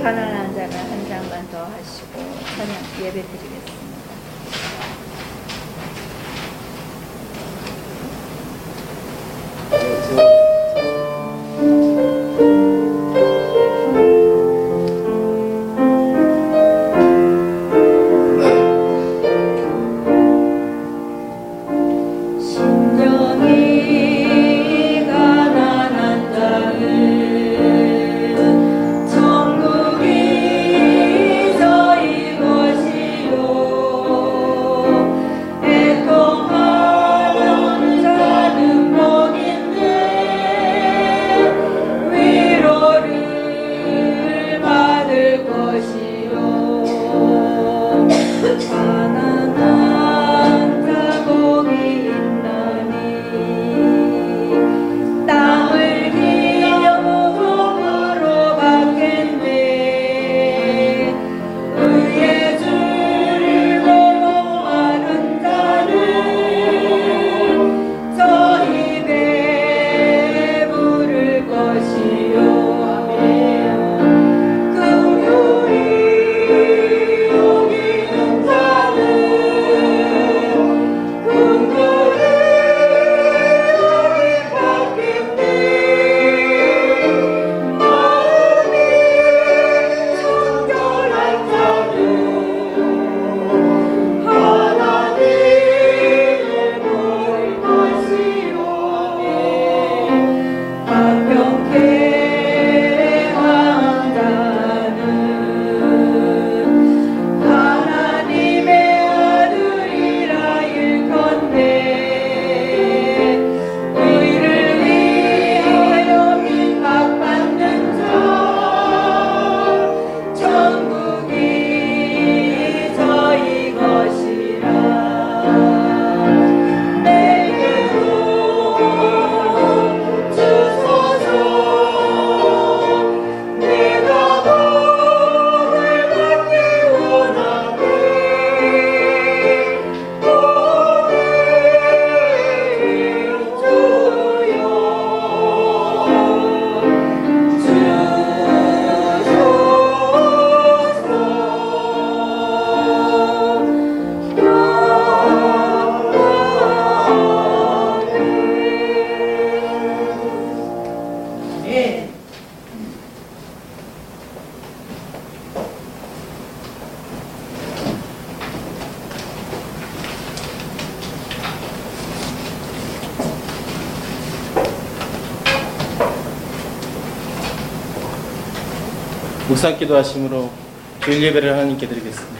가난한 자는 한 장만 더 하시고 찬양 예배 드리겠습니다. 묵상 기도하심으로 주일 예배를 하나님께 드리겠습니다.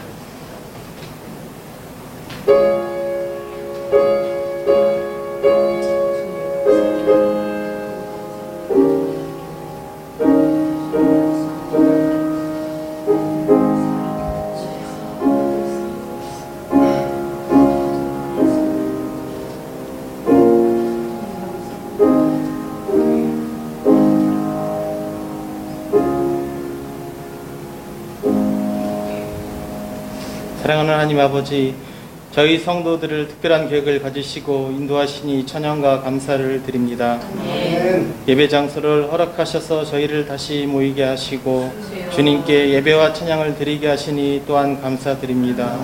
사랑하는 하나님 아버지, 저희 성도들을 특별한 계획을 가지시고 인도하시니 찬양과 감사를 드립니다. 예배 장소를 허락하셔서 저희를 다시 모이게 하시고 주님께 예배와 찬양을 드리게 하시니 또한 감사드립니다.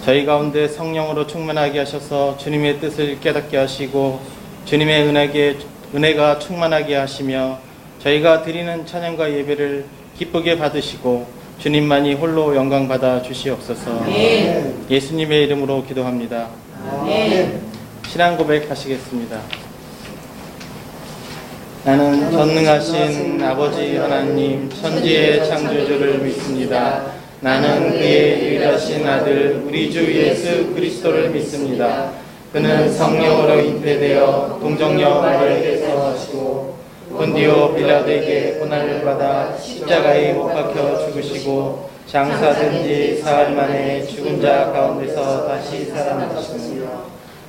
저희 가운데 성령으로 충만하게 하셔서 주님의 뜻을 깨닫게 하시고 주님의 은혜가 충만하게 하시며 저희가 드리는 찬양과 예배를 기쁘게 받으시고 주님만이 홀로 영광 받아 주시옵소서. 예수님의 이름으로 기도합니다. 신앙 고백하시겠습니다. 나는 전능하신 아버지 하나님 천지의 창조주를 믿습니다. 나는 그의 유일하신 아들 우리 주 예수 그리스도를 믿습니다. 그는 성령으로 잉태되어 동정녀 마리아에게서 하시고 본디오 빌라도에게 고난을 받아 십자가에 못 박혀 죽으시고 장사된 지 사흘 만에 죽은 자 가운데서 다시 살아나시며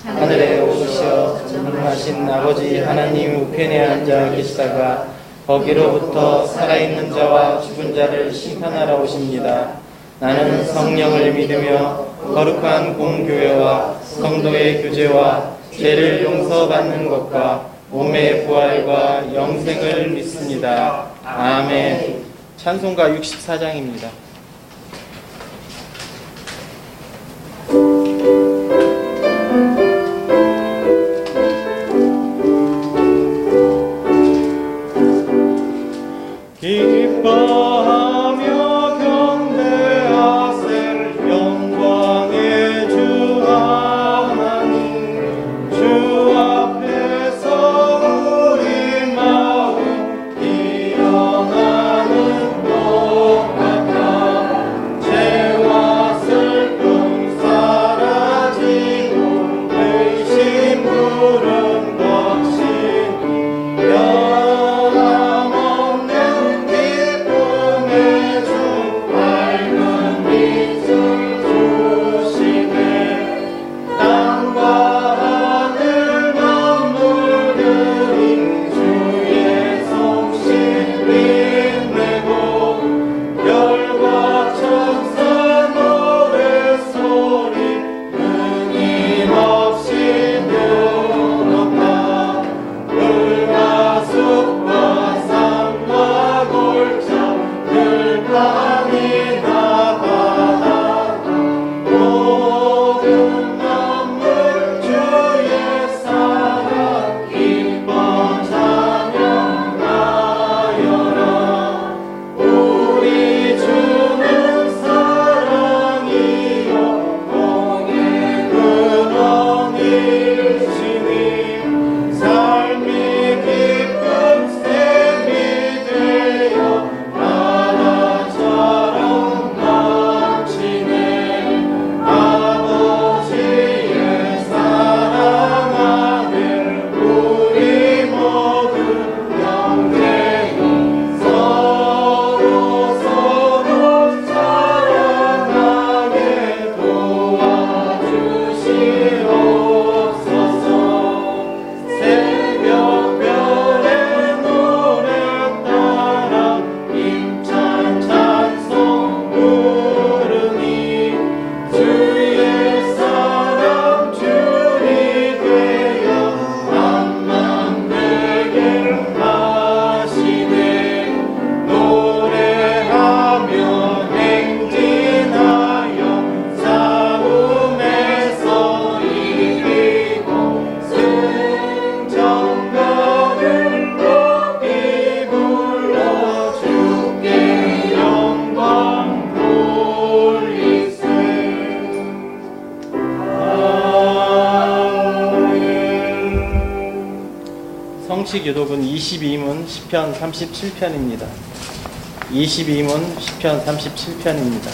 하늘에 오르시어 전능하신 아버지 하나님 우편에 앉아 계시다가 거기로부터 살아있는 자와 죽은 자를 심판하러 오십니다. 나는 성령을 믿으며 거룩한 공교회와 성도의 교제와 죄를 용서받는 것과 몸의 부활과 영생을 믿습니다. 아멘. 찬송가 64장입니다. 기뻐하며 경배하세 영광의 주 하나님 주 앞에서 우리 마음 일어나는 것 같아 죄와 슬픔 사라지고 의심 부른 것이 성취교독은 22문 시편 37편입니다. 22문 시편 37편입니다.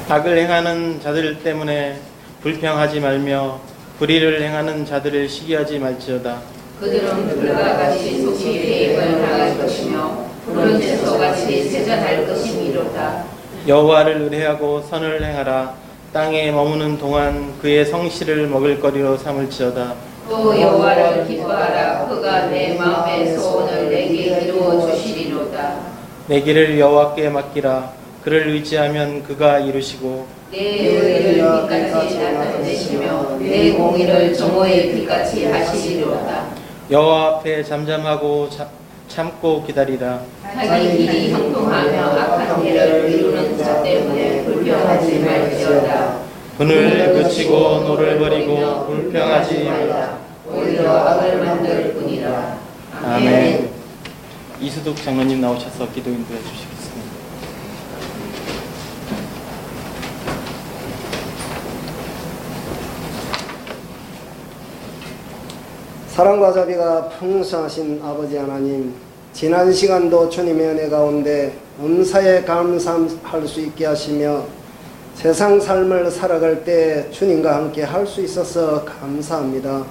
악을 행하는 자들 때문에 불평하지 말며 불의를 행하는 자들을 시기하지 말지어다. 그들은 불과 같이 속히 배임을 당할 것이며 푸른 채소같이 세잔할 것이미로다. 여호와를 의뢰하고 선을 행하라. 땅에 머무는 동안 그의 성실을 먹을거리로 삼을지어다. 또 여호와를 기뻐하라. 그가 내 마음의 소원을 내게 이루어 주시리로다. 내 길을 여호와께 맡기라. 그를 의지하면 그가 이루시고 내 의를 빛같이 나타내시며 내 공의를 정오의 빛같이 하시리로다. 여호와 앞에 잠잠하고 참고 기다리라. 자기 길이 형통하며 악한 일을 이루는 자 때문에 불평하지 말지어다. 분을 그치고 노를 버리고 불평하지 말라. 오히려 악을 만들 뿐이라. 아멘. 이수득 장로님 나오셔서 기도 인도해 주시겠습니다. 사랑과 자비가 풍성하신 아버지 하나님, 지난 시간도 주님의 은혜 가운데 은사에 감사할 수 있게 하시며 세상 삶을 살아갈 때 주님과 함께 할 수 있어서 감사합니다.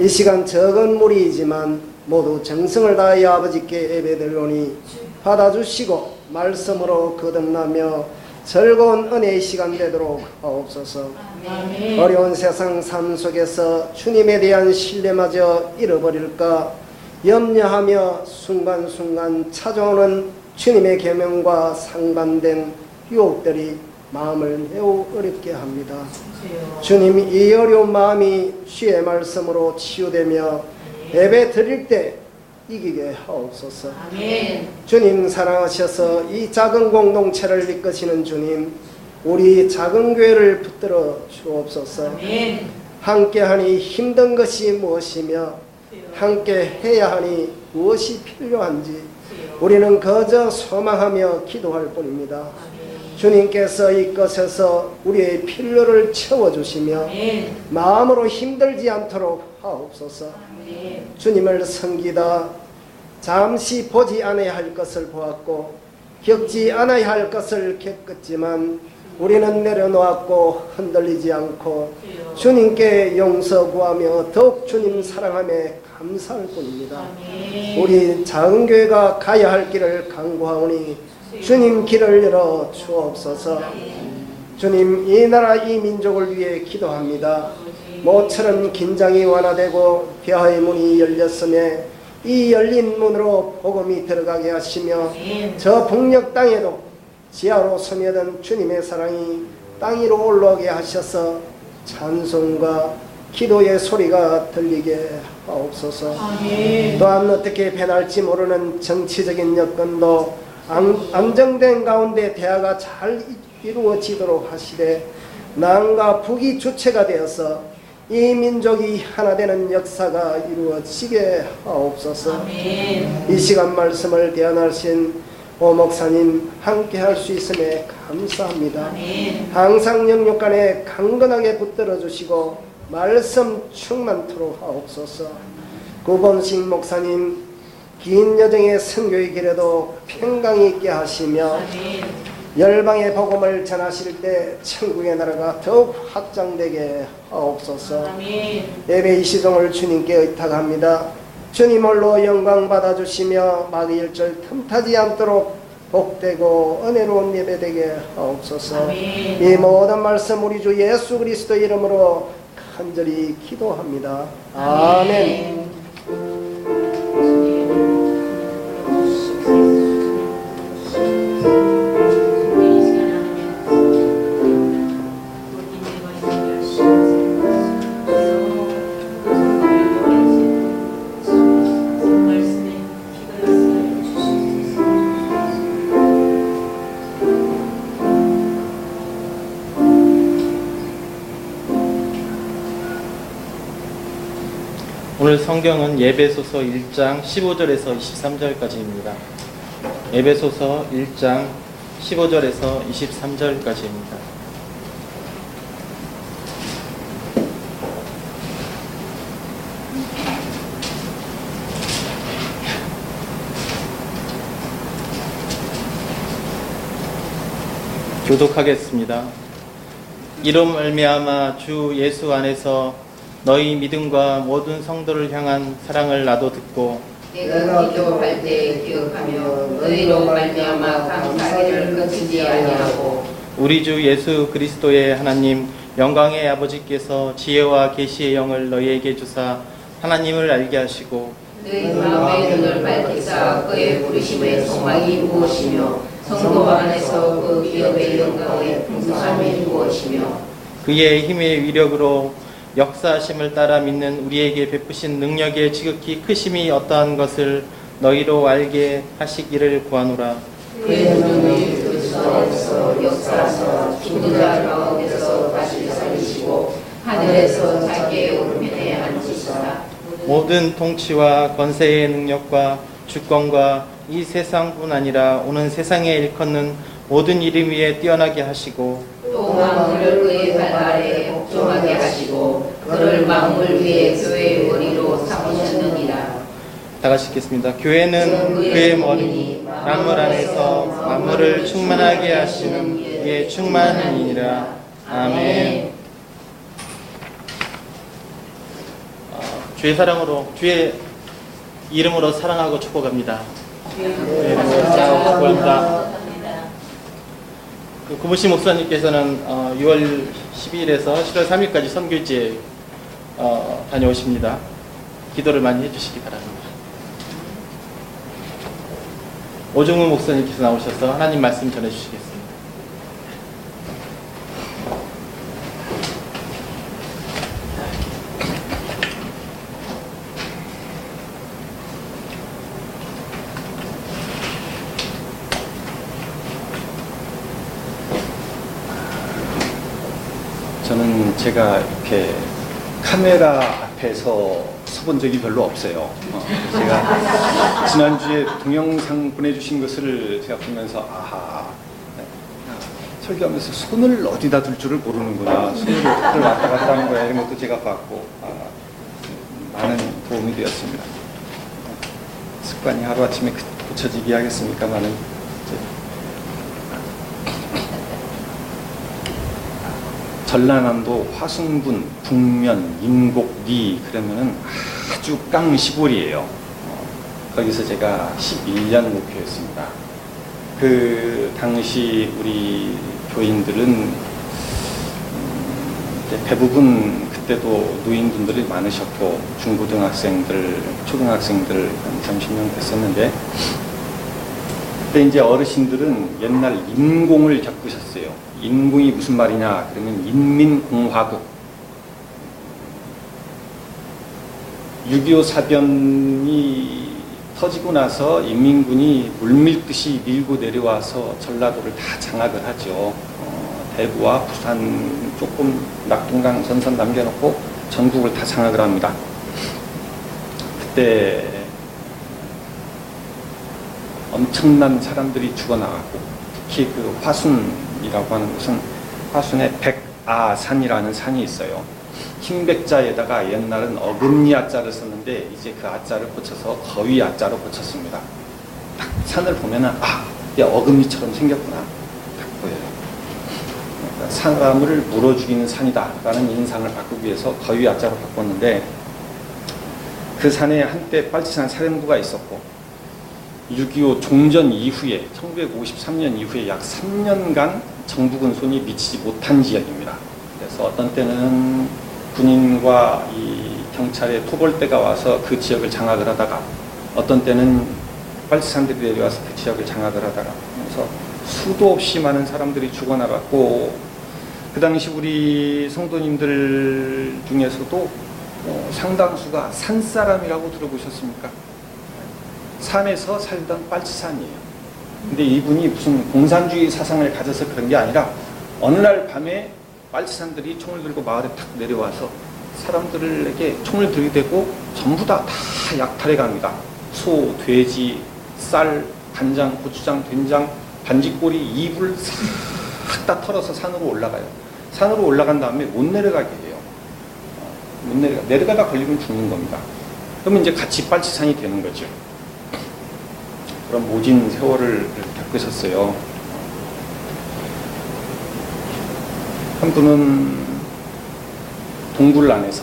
이 시간 적은 무리이지만 모두 정성을 다하여 아버지께 예배드리오니 받아주시고 말씀으로 거듭나며 즐거운 은혜의 시간 되도록 하옵소서. 어려운 세상 삶 속에서 주님에 대한 신뢰마저 잃어버릴까 염려하며 순간순간 찾아오는 주님의 계명과 상반된 유혹들이 마음을 매우 어렵게 합니다. 주님, 이 어려운 마음이 주의 말씀으로 치유되며 예배 드릴 때 이기게 하옵소서. 아멘. 주님 사랑하셔서 이 작은 공동체를 이끄시는 주님, 우리 작은 교회를 붙들어 주옵소서. 아멘. 함께하니 힘든 것이 무엇이며 함께 해야 하니 무엇이 필요한지 우리는 그저 소망하며 기도할 뿐입니다. 주님께서 이곳에서 우리의 필요를 채워주시며 아멘. 마음으로 힘들지 않도록 하옵소서. 아멘. 주님을 섬기다 잠시 보지 않아야 할 것을 보았고 겪지 않아야 할 것을 겪었지만 우리는 내려놓았고 흔들리지 않고 주님께 용서 구하며 더욱 주님 사랑함에 감사할 뿐입니다. 아멘. 우리 작은 교회가 가야 할 길을 간구하오니 주님 길을 열어 주옵소서. 주님, 이 나라 이 민족을 위해 기도합니다. 모처럼 긴장이 완화되고 폐하의 문이 열렸음에 이 열린 문으로 복음이 들어가게 하시며 저 북녘 땅에도 지하로 스며든 주님의 사랑이 땅 위로 올라오게 하셔서 찬송과 기도의 소리가 들리게 하옵소서. 아멘. 또한 어떻게 변할지 모르는 정치적인 여건도 안정된 가운데 대화가 잘 이루어지도록 하시되 남과 북이 주체가 되어서 이 민족이 하나 되는 역사가 이루어지게 하옵소서. 아멘. 이 시간 말씀을 대안하신 오 목사님 함께 할 수 있음에 감사합니다. 아멘. 항상 영육간에 강건하게 붙들어 주시고 말씀 충만토록 하옵소서. 구본식 목사님 긴 여정의 선교의 길에도 평강이 있게 하시며 아멘. 열방의 복음을 전하실 때 천국의 나라가 더욱 확장되게 하옵소서. 아멘. 예배 이 시종을 주님께 의탁합니다. 주님 홀로 영광 받아주시며 마귀 일절 틈타지 않도록 복되고 은혜로운 예배 되게 하옵소서. 아멘. 이 모든 말씀 우리 주 예수 그리스도 이름으로 간절히 기도합니다. 아멘. 오늘 성경은 예배소서 1장 15절에서 23절까지입니다. 예배소서 1장 15절에서 23절까지입니다. 교독하겠습니다. 이로 말미암아 주 예수 안에서 너희 믿음과 모든 성도를 향한 사랑을 나도 듣고 내가 기도할 때 기억하며 너희로 말미암아 감사하기를 그치지 아니하고 우리 주 예수 그리스도의 하나님 영광의 아버지께서 지혜와 계시의 영을 너희에게 주사 하나님을 알게 하시고 너희 마음의 눈을 밝히사 그의 부르심의 소망이 무엇이며 성도 안에서 그 기업의 영광의 풍성함이 무엇이며 그의 힘의 위력으로 역사하심을 따라 믿는 우리에게 베푸신 능력의 지극히 크심이 어떠한 것을 너희로 알게 하시기를 구하노라. 그의 눈을 뜰 수 없어 역사하사 죽은 자 가운데서 다시 살리시고 하늘에서 자기의 오른편에 앉으시사 모든 통치와 권세의 능력과 주권과 이 세상뿐 아니라 오는 세상에 일컫는 모든 이름 위에 뛰어나게 하시고 또 만물을 그의 발 아래에 복종하게 하시고 그를 만물 위에 교회의 머리로 삼으셨느니라. 다 같이 읽겠습니다. 교회는 그의 머리 만물 안에서 만물을 충만하게 하시는 이의 충만이니라. 아멘. 주의 사랑으로 주의 이름으로 사랑하고 축복합니다. 축복합니다. 구부시 목사님께서는 6월 12일에서 7월 3일까지 선교지에 다녀오십니다. 기도를 많이 해주시기 바랍니다. 오종우 목사님께서 나오셔서 하나님 말씀 전해주시겠습니다. 제가 이렇게 카메라 앞에서 서본 적이 별로 없어요. 제가 지난주에 동영상 보내주신 것을 제가 보면서 아하, 설교하면서 손을 어디다 둘 줄을 모르는구나, 손을 왔다 갔다 하는 거야, 이런 것도 제가 봤고 많은 도움이 되었습니다. 습관이 하루아침에 고쳐지기 하겠습니까만은 전라남도 화순군, 북면, 임곡, 리 그러면은 아주 깡 시골이에요. 거기서 제가 11년 목회했습니다. 그 당시 우리 교인들은 대부분 그때도 노인분들이 많으셨고 중고등학생들, 초등학생들 한 30명 됐었는데 그때 이제 어르신들은 옛날 인공을 겪으셨어요. 인공이 무슨 말이냐 그러면 인민공화국, 6.25 사변이 터지고 나서 인민군이 물밀듯이 밀고 내려와서 전라도를 다 장악을 하죠. 대구와 부산 조금 낙동강 전선 남겨놓고 전국을 다 장악을 합니다. 그때 엄청난 사람들이 죽어나갔고 특히 그 화순이라고 하는 곳은 화순에 백아산이라는 산이 있어요. 흰백자에다가 옛날은 어금니 아자를 썼는데 이제 그 아자를 고쳐서 거위 아자로 고쳤습니다. 딱 산을 보면은 야 어금니처럼 생겼구나 딱 보여요. 그러니까 사람을 물어 죽이는 산이다 라는 인상을 바꾸기 위해서 거위 아자로 바꿨는데 그 산에 한때 빨치산 사령부가 있었고 6.25 종전 이후에 1953년 이후에 약 3년간 정부군 손이 미치지 못한 지역입니다. 그래서 어떤 때는 군인과 이 경찰의 토벌대가 와서 그 지역을 장악을 하다가 어떤 때는 빨치산들이 내려와서 그 지역을 장악을 하다가 그래서 수도 없이 많은 사람들이 죽어나갔고 그 당시 우리 성도님들 중에서도 상당수가 산사람이라고 들어보셨습니까? 산에서 살던 빨치산이에요. 근데 이분이 무슨 공산주의 사상을 가져서 그런 게 아니라 어느 날 밤에 빨치산들이 총을 들고 마을에 탁 내려와서 사람들에게 총을 들이대고 전부 다 약탈해 갑니다. 소, 돼지, 쌀, 간장, 고추장, 된장, 반지꼬리, 이불 싹 다 털어서 산으로 올라가요. 산으로 올라간 다음에 못 내려가게 해요. 내려가다 걸리면 죽는 겁니다. 그러면 이제 같이 빨치산이 되는 거죠. 그런 모진 세월을 겪으셨어요. 한 분은 동굴 안에서,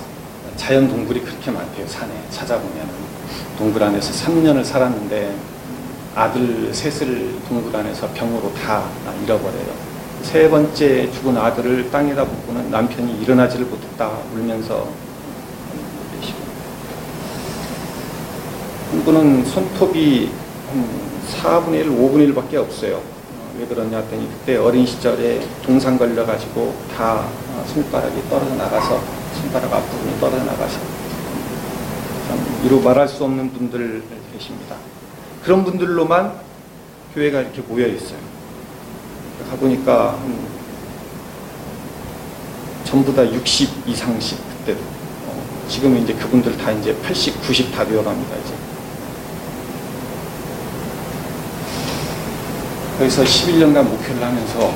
자연 동굴이 그렇게 많대요. 산에 찾아보면 동굴 안에서 3년을 살았는데 아들 셋을 동굴 안에서 병으로 다 잃어버려요. 세 번째 죽은 아들을 땅에다 묻고는 남편이 일어나지를 못했다 울면서 계시고, 한 분은 손톱이 한 4분의 1, 5분의 1밖에 없어요. 왜 그러냐 했더니 그때 어린 시절에 동상 걸려가지고 다 손가락이 떨어져 나가서 손가락 앞부분이 떨어져 나가서 참 이루 말할 수 없는 분들 계십니다. 그런 분들로만 교회가 이렇게 모여 있어요. 가보니까 전부 다 60 이상씩 그때도 지금은 이제 그분들 다 이제 80, 90 다 되어갑니다. 이제 거기서 11년간 목회를 하면서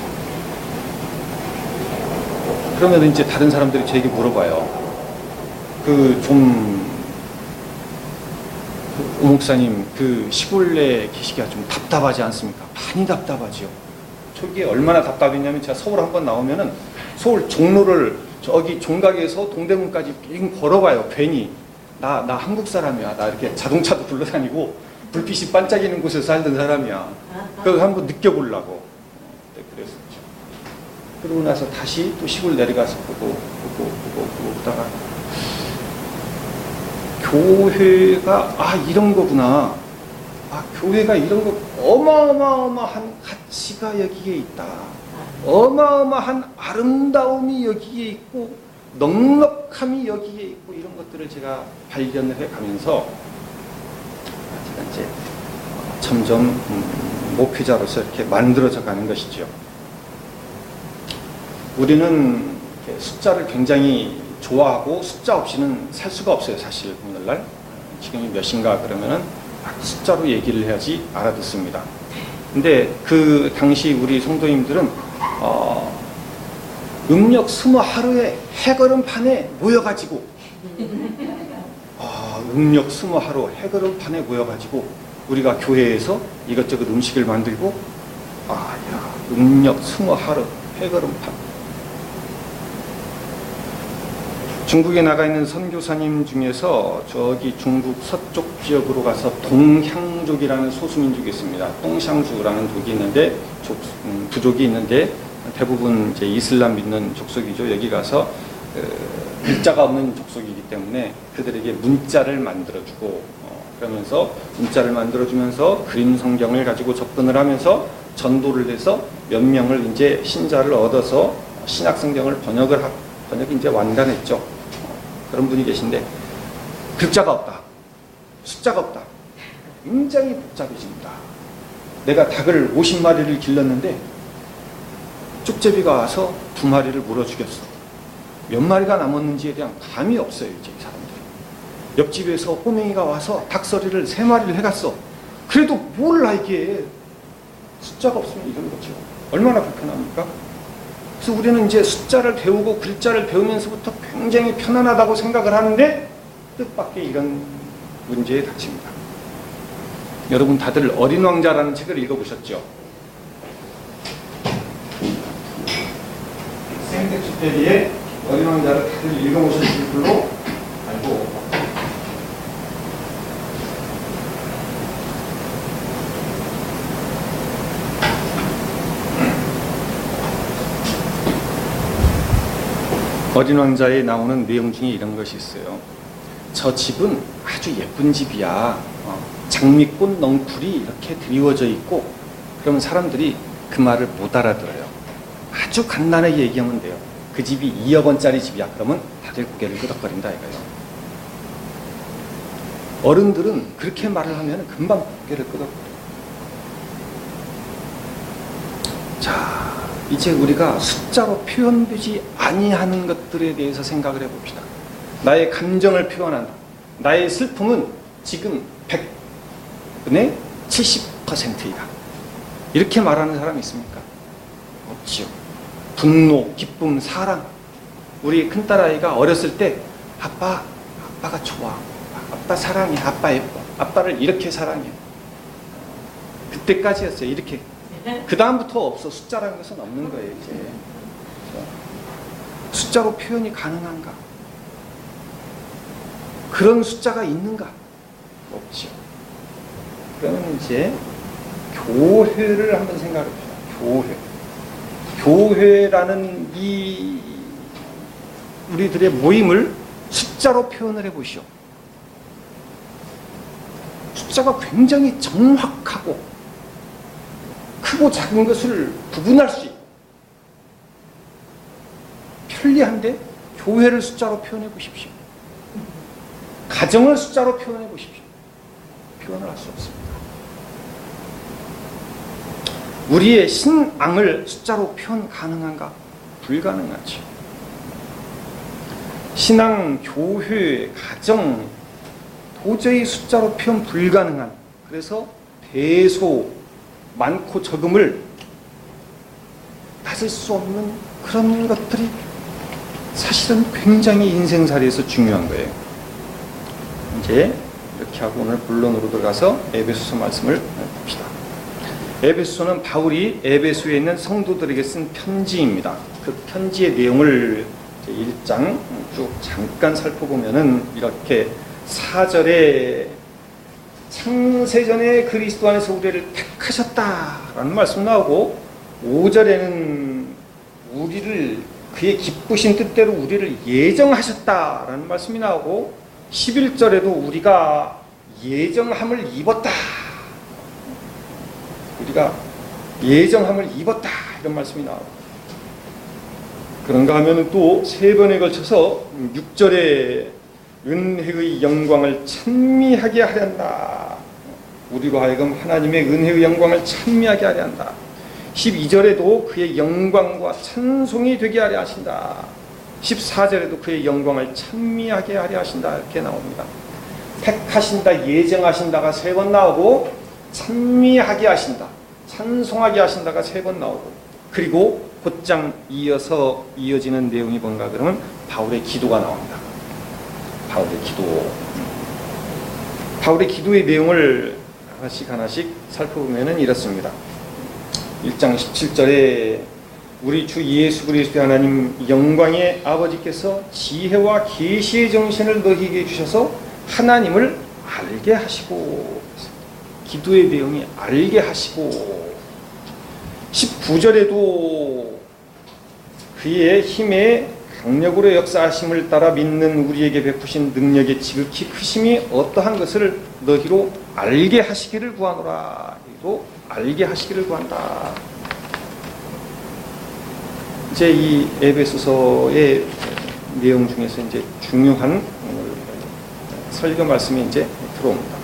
그러면 이제 다른 사람들이 저에게 물어봐요. 오 목사님, 그 시골에 계시기가 좀 답답하지 않습니까? 많이 답답하지요. 저게 얼마나 답답했냐면 제가 서울 한번 나오면은 서울 종로를 저기 종각에서 동대문까지 걸어가요. 괜히 나 한국 사람이야. 나 이렇게 자동차도 굴러다니고 불빛이 반짝이는 곳에서 살던 사람이야. 그걸 한번 느껴보려고 그랬었죠. 그러고 나서 다시 또 시골 내려가서 보다가 교회가 이런 거구나. 교회가 이런 거 어마어마한 가치가 여기에 있다. 어마어마한 아름다움이 여기에 있고 넉넉함이 여기에 있고 이런 것들을 제가 발견을 해가면서 제가 이제 점점 목회자로서 이렇게 만들어져 가는 것이죠. 우리는 이렇게 숫자를 굉장히 좋아하고 숫자 없이는 살 수가 없어요. 사실 오늘날 지금이 몇 시인가 그러면은 숫자로 얘기를 해야지 알아듣습니다. 근데 그 당시 우리 성도님들은 음력 스무 하루에 해걸음판에 모여가지고 음력 스무 하루 해걸음판에 모여가지고 우리가 교회에서 이것저것 음식을 만들고 음력 스무 하루 해걸음판. 중국에 나가 있는 선교사님 중에서 저기 중국 서쪽 지역으로 가서 동향족이라는 소수민족이 있습니다. 똥샹주라는族이 있는데 부족이 있는데 대부분 이제 이슬람 믿는 족속이죠. 여기 가서 글자가 없는 족속이기 때문에 그들에게 문자를 만들어주고 그러면서 문자를 만들어주면서 그림 성경을 가지고 접근을 하면서 전도를 해서 몇 명을 이제 신자를 얻어서 신약 성경을 번역이 이제 완간했죠. 그런 분이 계신데 글자가 없다, 숫자가 없다. 굉장히 복잡해집니다. 내가 닭을 50마리를 길렀는데 쪽제비가 와서 2마리를 물어 죽였어. 몇 마리가 남았는지에 대한 감이 없어요. 이제 이 사람들. 옆집에서 꼬맹이가 와서 닭서리를 3마리를 해갔어. 그래도 몰라 이게. 숫자가 없으면 이런 거죠. 얼마나 불편합니까? 그래서 우리는 이제 숫자를 배우고 글자를 배우면서부터 굉장히 편안하다고 생각을 하는데 뜻밖의 이런 문제에 닥칩니다. 여러분 다들 어린 왕자라는 책을 읽어보셨죠? 생텍쥐페리의 어린 왕자를 다들 읽어보셨을 걸로 알고 어린 왕자에 나오는 내용 중에 이런 것이 있어요. 저 집은 아주 예쁜 집이야. 장미꽃 넝쿨이 이렇게 드리워져 있고 그러면 사람들이 그 말을 못 알아들어요. 아주 간단하게 얘기하면 돼요. 그 집이 2억 원짜리 집이야. 그러면 다들 고개를 끄덕거린다 이거예요. 어른들은 그렇게 말을 하면 금방 고개를 끄덕거려요. 자, 이제 우리가 숫자로 표현되지 아니하는 것들에 대해서 생각을 해봅시다. 나의 감정을 표현한다. 나의 슬픔은 지금 100분의 70%이다. 이렇게 말하는 사람이 있습니까? 없지요. 분노, 기쁨, 사랑. 우리 큰딸아이가 어렸을 때 아빠가 좋아. 아빠 사랑해. 아빠 예뻐. 아빠를 이렇게 사랑해. 그때까지였어요. 이렇게. 그 다음부터 없어. 숫자라는 것은 없는 거예요. 이제 숫자로 표현이 가능한가? 그런 숫자가 있는가? 없죠. 그러면 이제 교회를 한번 생각해 봅시다. 교회라는 이 우리들의 모임을 숫자로 표현을 해보시오. 숫자가 굉장히 정확하고 크고 작은 것을 구분할 수 있고 편리한데 교회를 숫자로 표현해 보십시오. 가정을 숫자로 표현해 보십시오. 표현을 할 수 없습니다. 우리의 신앙을 숫자로 표현 가능한가? 불가능하죠. 신앙, 교회, 가정 도저히 숫자로 표현 불가능한, 그래서 대소 많고 적음을 따질 수 없는 그런 것들이 사실은 굉장히 인생살이에서 중요한 거예요. 이제 이렇게 하고 오늘 본론으로 들어가서 에베소서 말씀을 봅시다. 에베소서는 바울이 에베소에 있는 성도들에게 쓴 편지입니다. 그 편지의 내용을 1장 쭉 잠깐 살펴보면은 이렇게 4절에 창세전에 그리스도 안에서 우리를 택하셨다라는 말씀 나오고 5절에는 우리를 그의 기쁘신 뜻대로 우리를 예정하셨다라는 말씀이 나오고 11절에도 우리가 예정함을 입었다. 우리가 예정함을 입었다 이런 말씀이 나오고 그런가 하면 또 3번에 걸쳐서 6절에 은혜의 영광을 찬미하게 하련다. 우리로 하여금 하나님의 은혜의 영광을 찬미하게 하려 한다. 12절에도 그의 영광과 찬송이 되게 하려 하신다. 14절에도 그의 영광을 찬미하게 하려 하신다 이렇게 나옵니다. 택하신다, 예정하신다가 3번 나오고 찬미하게 하신다, 찬송하게 하신다가 3번 나오고, 그리고 곧장 이어서 이어지는 내용이 뭔가 그러면 바울의 기도가 나옵니다. 바울의 기도의 내용을 하나씩 살펴보면 이렇습니다. 1장 17절에 우리 주 예수 그리스도의 하나님 영광의 아버지께서 지혜와 계시의 정신을 너희에게 주셔서 하나님을 알게 하시고, 기도의 내용이 알게 하시고, 19절에도 그의 힘에 강력으로 역사하심을 따라 믿는 우리에게 베푸신 능력의 지극히 크심이 어떠한 것을 너희로 알게 하시기를 구하노라. 너희로 알게 하시기를 구한다. 이제 이 에베소서의 내용 중에서 이제 중요한 설교 말씀이 이제 들어옵니다.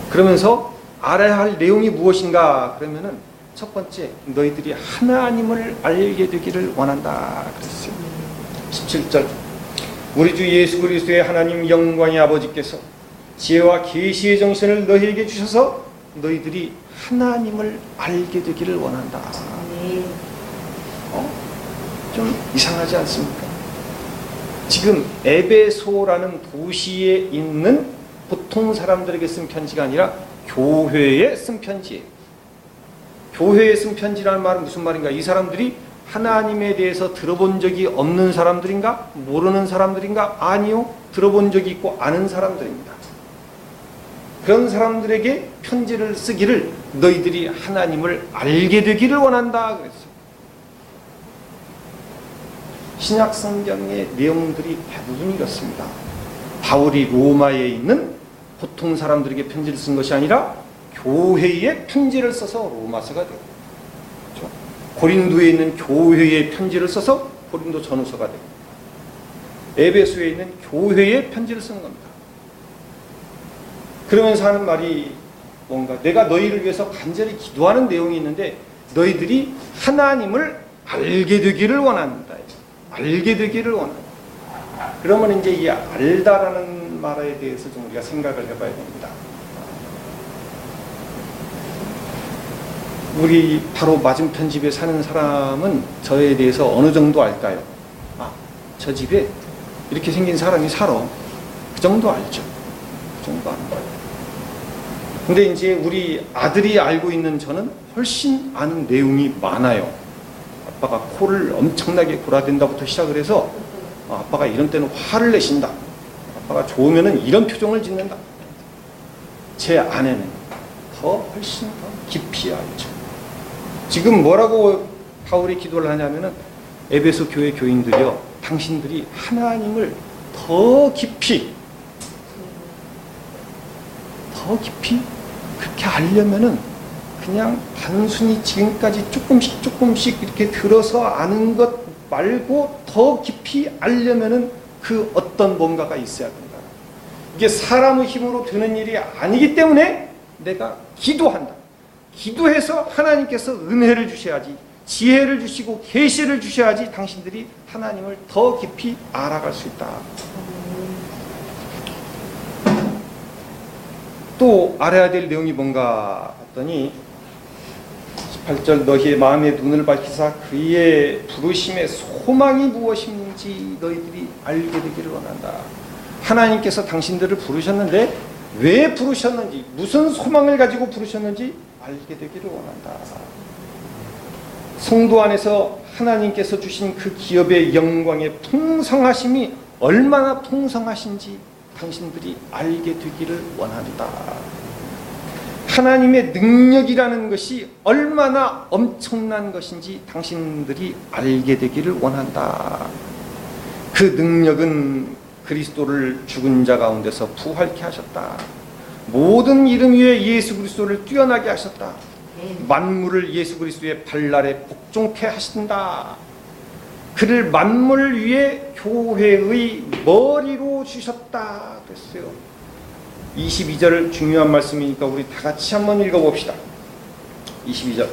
그러면서 알아야 할 내용이 무엇인가? 그러면은 첫 번째, 너희들이 하나님을 알게 되기를 원한다 그랬어요. 17절, 우리 주 예수 그리스도의 하나님 영광의 아버지께서 지혜와 계시의 정신을 너희에게 주셔서 너희들이 하나님을 알게 되기를 원한다. 좀 이상하지 않습니까? 지금 에베소라는 도시에 있는 보통 사람들에게 쓴 편지가 아니라 교회에 쓴 편지예요. 교회에 쓴 편지라는 말은 무슨 말인가? 이 사람들이 하나님에 대해서 들어본 적이 없는 사람들인가? 모르는 사람들인가? 아니요. 들어본 적이 있고 아는 사람들입니다. 그런 사람들에게 편지를 쓰기를 너희들이 하나님을 알게 되기를 원한다 그랬어요. 신약 성경의 내용들이 대부분 이렇습니다. 바울이 로마에 있는 보통 사람들에게 편지를 쓴 것이 아니라 교회에 편지를 써서 로마서가 되고, 그렇죠? 고린도에 있는 교회에 편지를 써서 고린도 전후서가 되고, 에베소에 있는 교회에 편지를 쓰는 겁니다. 그러면서 하는 말이 뭔가, 내가 너희를 위해서 간절히 기도하는 내용이 있는데 너희들이 하나님을 알게 되기를 원한다. 알게 되기를 원한다. 그러면 이제 이 알다라는 말에 대해서 좀 우리가 생각을 해봐야 됩니다. 우리 바로 맞은편 집에 사는 사람은 저에 대해서 어느 정도 알까요? 아, 저 집에 이렇게 생긴 사람이 살아. 그 정도 알죠. 그 정도 아는 거예요. 근데 이제 우리 아들이 알고 있는 저는 훨씬 아는 내용이 많아요. 아빠가 코를 엄청나게 골아댄다부터 시작을 해서 아빠가 이런 때는 화를 내신다. 아빠가 좋으면은 이런 표정을 짓는다. 제 아내는 훨씬 더 깊이 알죠. 지금 뭐라고 바울이 기도를 하냐면은 에베소 교회 교인들이요, 당신들이 하나님을 더 깊이 그렇게 알려면은 그냥 단순히 지금까지 조금씩 이렇게 들어서 아는 것 말고 더 깊이 알려면은 그 어떤 뭔가가 있어야 된다. 이게 사람의 힘으로 되는 일이 아니기 때문에 내가 기도한다. 기도해서 하나님께서 은혜를 주셔야지, 지혜를 주시고 계시를 주셔야지 당신들이 하나님을 더 깊이 알아갈 수 있다. 또 알아야 될 내용이 뭔가 했더니 18절, 너희의 마음의 눈을 밝히사 그의 부르심의 소망이 무엇인지 너희들이 알게 되기를 원한다. 하나님께서 당신들을 부르셨는데 왜 부르셨는지, 무슨 소망을 가지고 부르셨는지 알게 되기를 원한다. 성도 안에서 하나님께서 주신 그 기업의 영광의 풍성하심이 얼마나 풍성하신지 당신들이 알게 되기를 원한다. 하나님의 능력이라는 것이 얼마나 엄청난 것인지 당신들이 알게 되기를 원한다. 그 능력은 그리스도를 죽은 자 가운데서 부활케 하셨다. 모든 이름 위에 예수 그리스도를 뛰어나게 하셨다. 만물을 예수 그리스도의 발날에 복종케 하신다. 그를 만물 위에 교회의 머리로 주셨다 그랬어요. 22절 중요한 말씀이니까 우리 다 같이 한번 읽어봅시다. 22절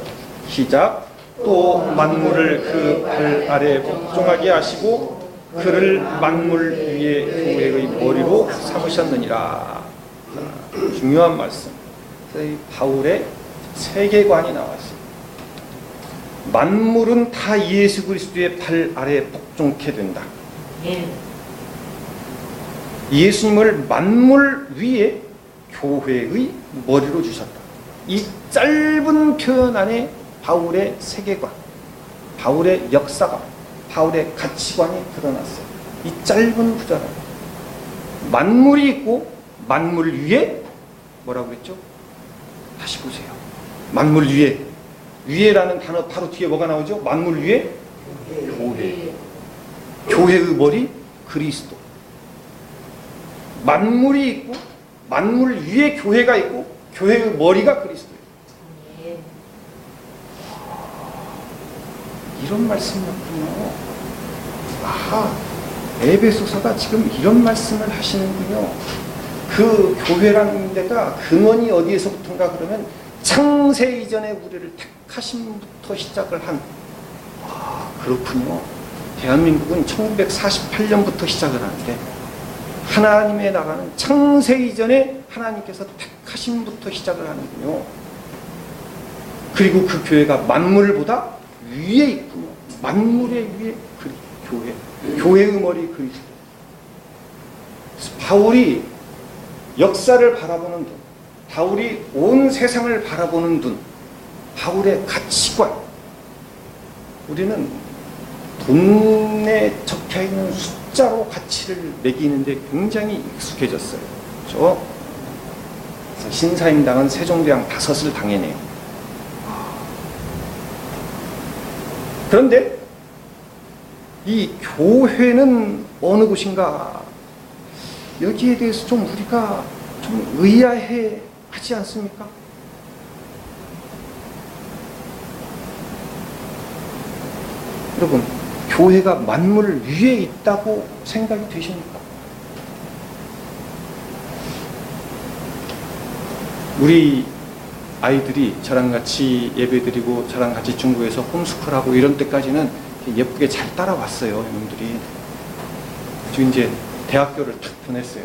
시작. 또 만물을 그 발 아래 복종하게 하시고 그를 만물 위에 교회의 머리로 삼으셨느니라. 중요한 말씀. 이 바울의 세계관이 나왔어요. 만물은 다 예수 그리스도의 발 아래에 복종케 된다. 예수님을 만물 위에 교회의 머리로 주셨다. 이 짧은 표현 안에 바울의 세계관, 바울의 역사가, 바울의 가치관이 드러났어요. 이 짧은 구절 안에 만물이 있고 만물 위에 뭐라고 했죠? 다시 보세요. 만물 위에, 위에라는 단어 바로 뒤에 뭐가 나오죠? 만물 위에 교회. 교회의 머리 그리스도. 만물이 있고 만물 위에 교회가 있고 교회의 머리가 그리스도예요. 이런 말씀이었군요. 아하, 에베소서가 지금 이런 말씀을 하시는군요. 그 교회라는 데가 근원이 어디에서부터인가 그러면 창세 이전에 우리를 택하심부터 시작을 한. 그렇군요. 대한민국은 1948년부터 시작을 하는데 하나님의 나라는 창세 이전에 하나님께서 택하심부터 시작을 하는군요. 그리고 그 교회가 만물보다 위에 있군요. 만물의 위에 교회. 교회의 머리 그리스도. 바울이 역사를 바라보는 눈, 바울이 온 세상을 바라보는 눈, 바울의 가치관. 우리는 돈에 적혀있는 숫자로 가치를 매기는데 굉장히 익숙해졌어요. 그렇죠? 그래서 신사임당은 세종대왕 5을 당해내요. 그런데 이 교회는 어느 곳인가? 여기에 대해서 좀 우리가 좀 의아해 하지 않습니까? 여러분, 교회가 만물 위에 있다고 생각이 되십니까? 우리 아이들이 저랑 같이 예배드리고 저랑 같이 중국에서 홈스쿨하고 이런 때까지는 예쁘게 잘 따라왔어요, 형님들이. 지금 이제 대학교를 탁 보냈어요.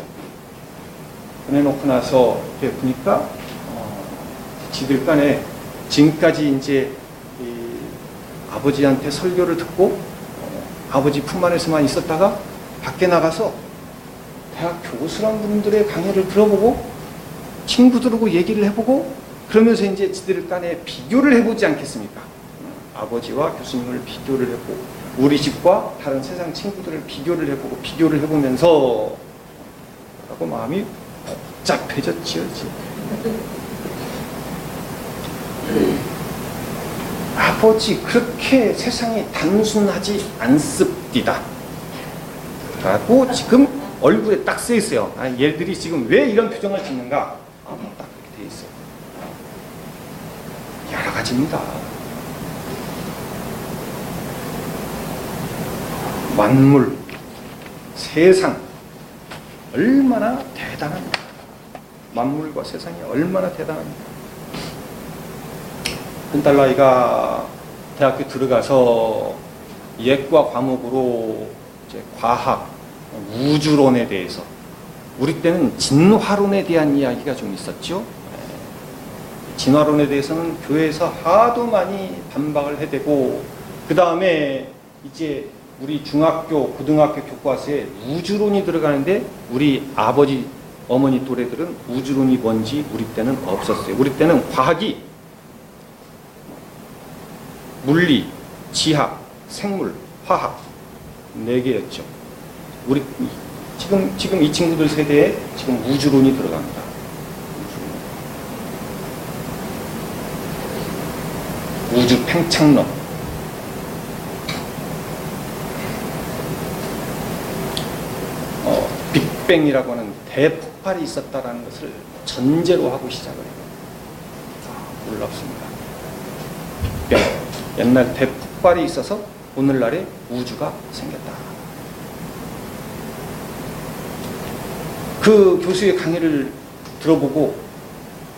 보내놓고 나서 이렇게 보니까 지들 간에 지금까지 이제 아버지한테 설교를 듣고 아버지 품 안에서만 있었다가 밖에 나가서 대학 교수란 분들의 강의를 들어보고 친구들하고 얘기를 해보고 그러면서 이제 지들 간에 비교를 해보지 않겠습니까? 아버지와 교수님을 비교를 해보고 우리 집과 다른 세상 친구들을 비교를 해보고 비교를 해보면서 라고 마음이 복잡해졌지요. 아버지, 그렇게 세상이 단순하지 않습니다 라고 지금 얼굴에 딱 써 있어요. 얘들이 지금 왜 이런 표정을 짓는가? 딱 그렇게 돼 있어요. 여러 가지입니다. 만물, 세상 얼마나 대단합니까? 만물과 세상이 얼마나 대단합니까? 큰 딸아이가 대학교 들어가서 예과 과목으로 이제 과학, 우주론에 대해서, 우리 때는 진화론에 대한 이야기가 좀 있었죠. 진화론에 대해서는 교회에서 하도 많이 반박을 해대고, 그 다음에 이제 우리 중학교, 고등학교 교과서에 우주론이 들어가는데 우리 아버지, 어머니 또래들은 우주론이 뭔지 우리 때는 없었어요. 우리 때는 과학이 물리, 지학, 생물, 화학 4개였죠. 우리 지금 이 친구들 세대에 지금 우주론이 들어갑니다. 우주 팽창론. 빅뱅이라고 하는 대폭발이 있었다는 것을 전제로 하고 시작을 해요. 놀랍습니다. 빅뱅. 옛날 대폭발이 있어서 오늘날의 우주가 생겼다. 그 교수의 강의를 들어보고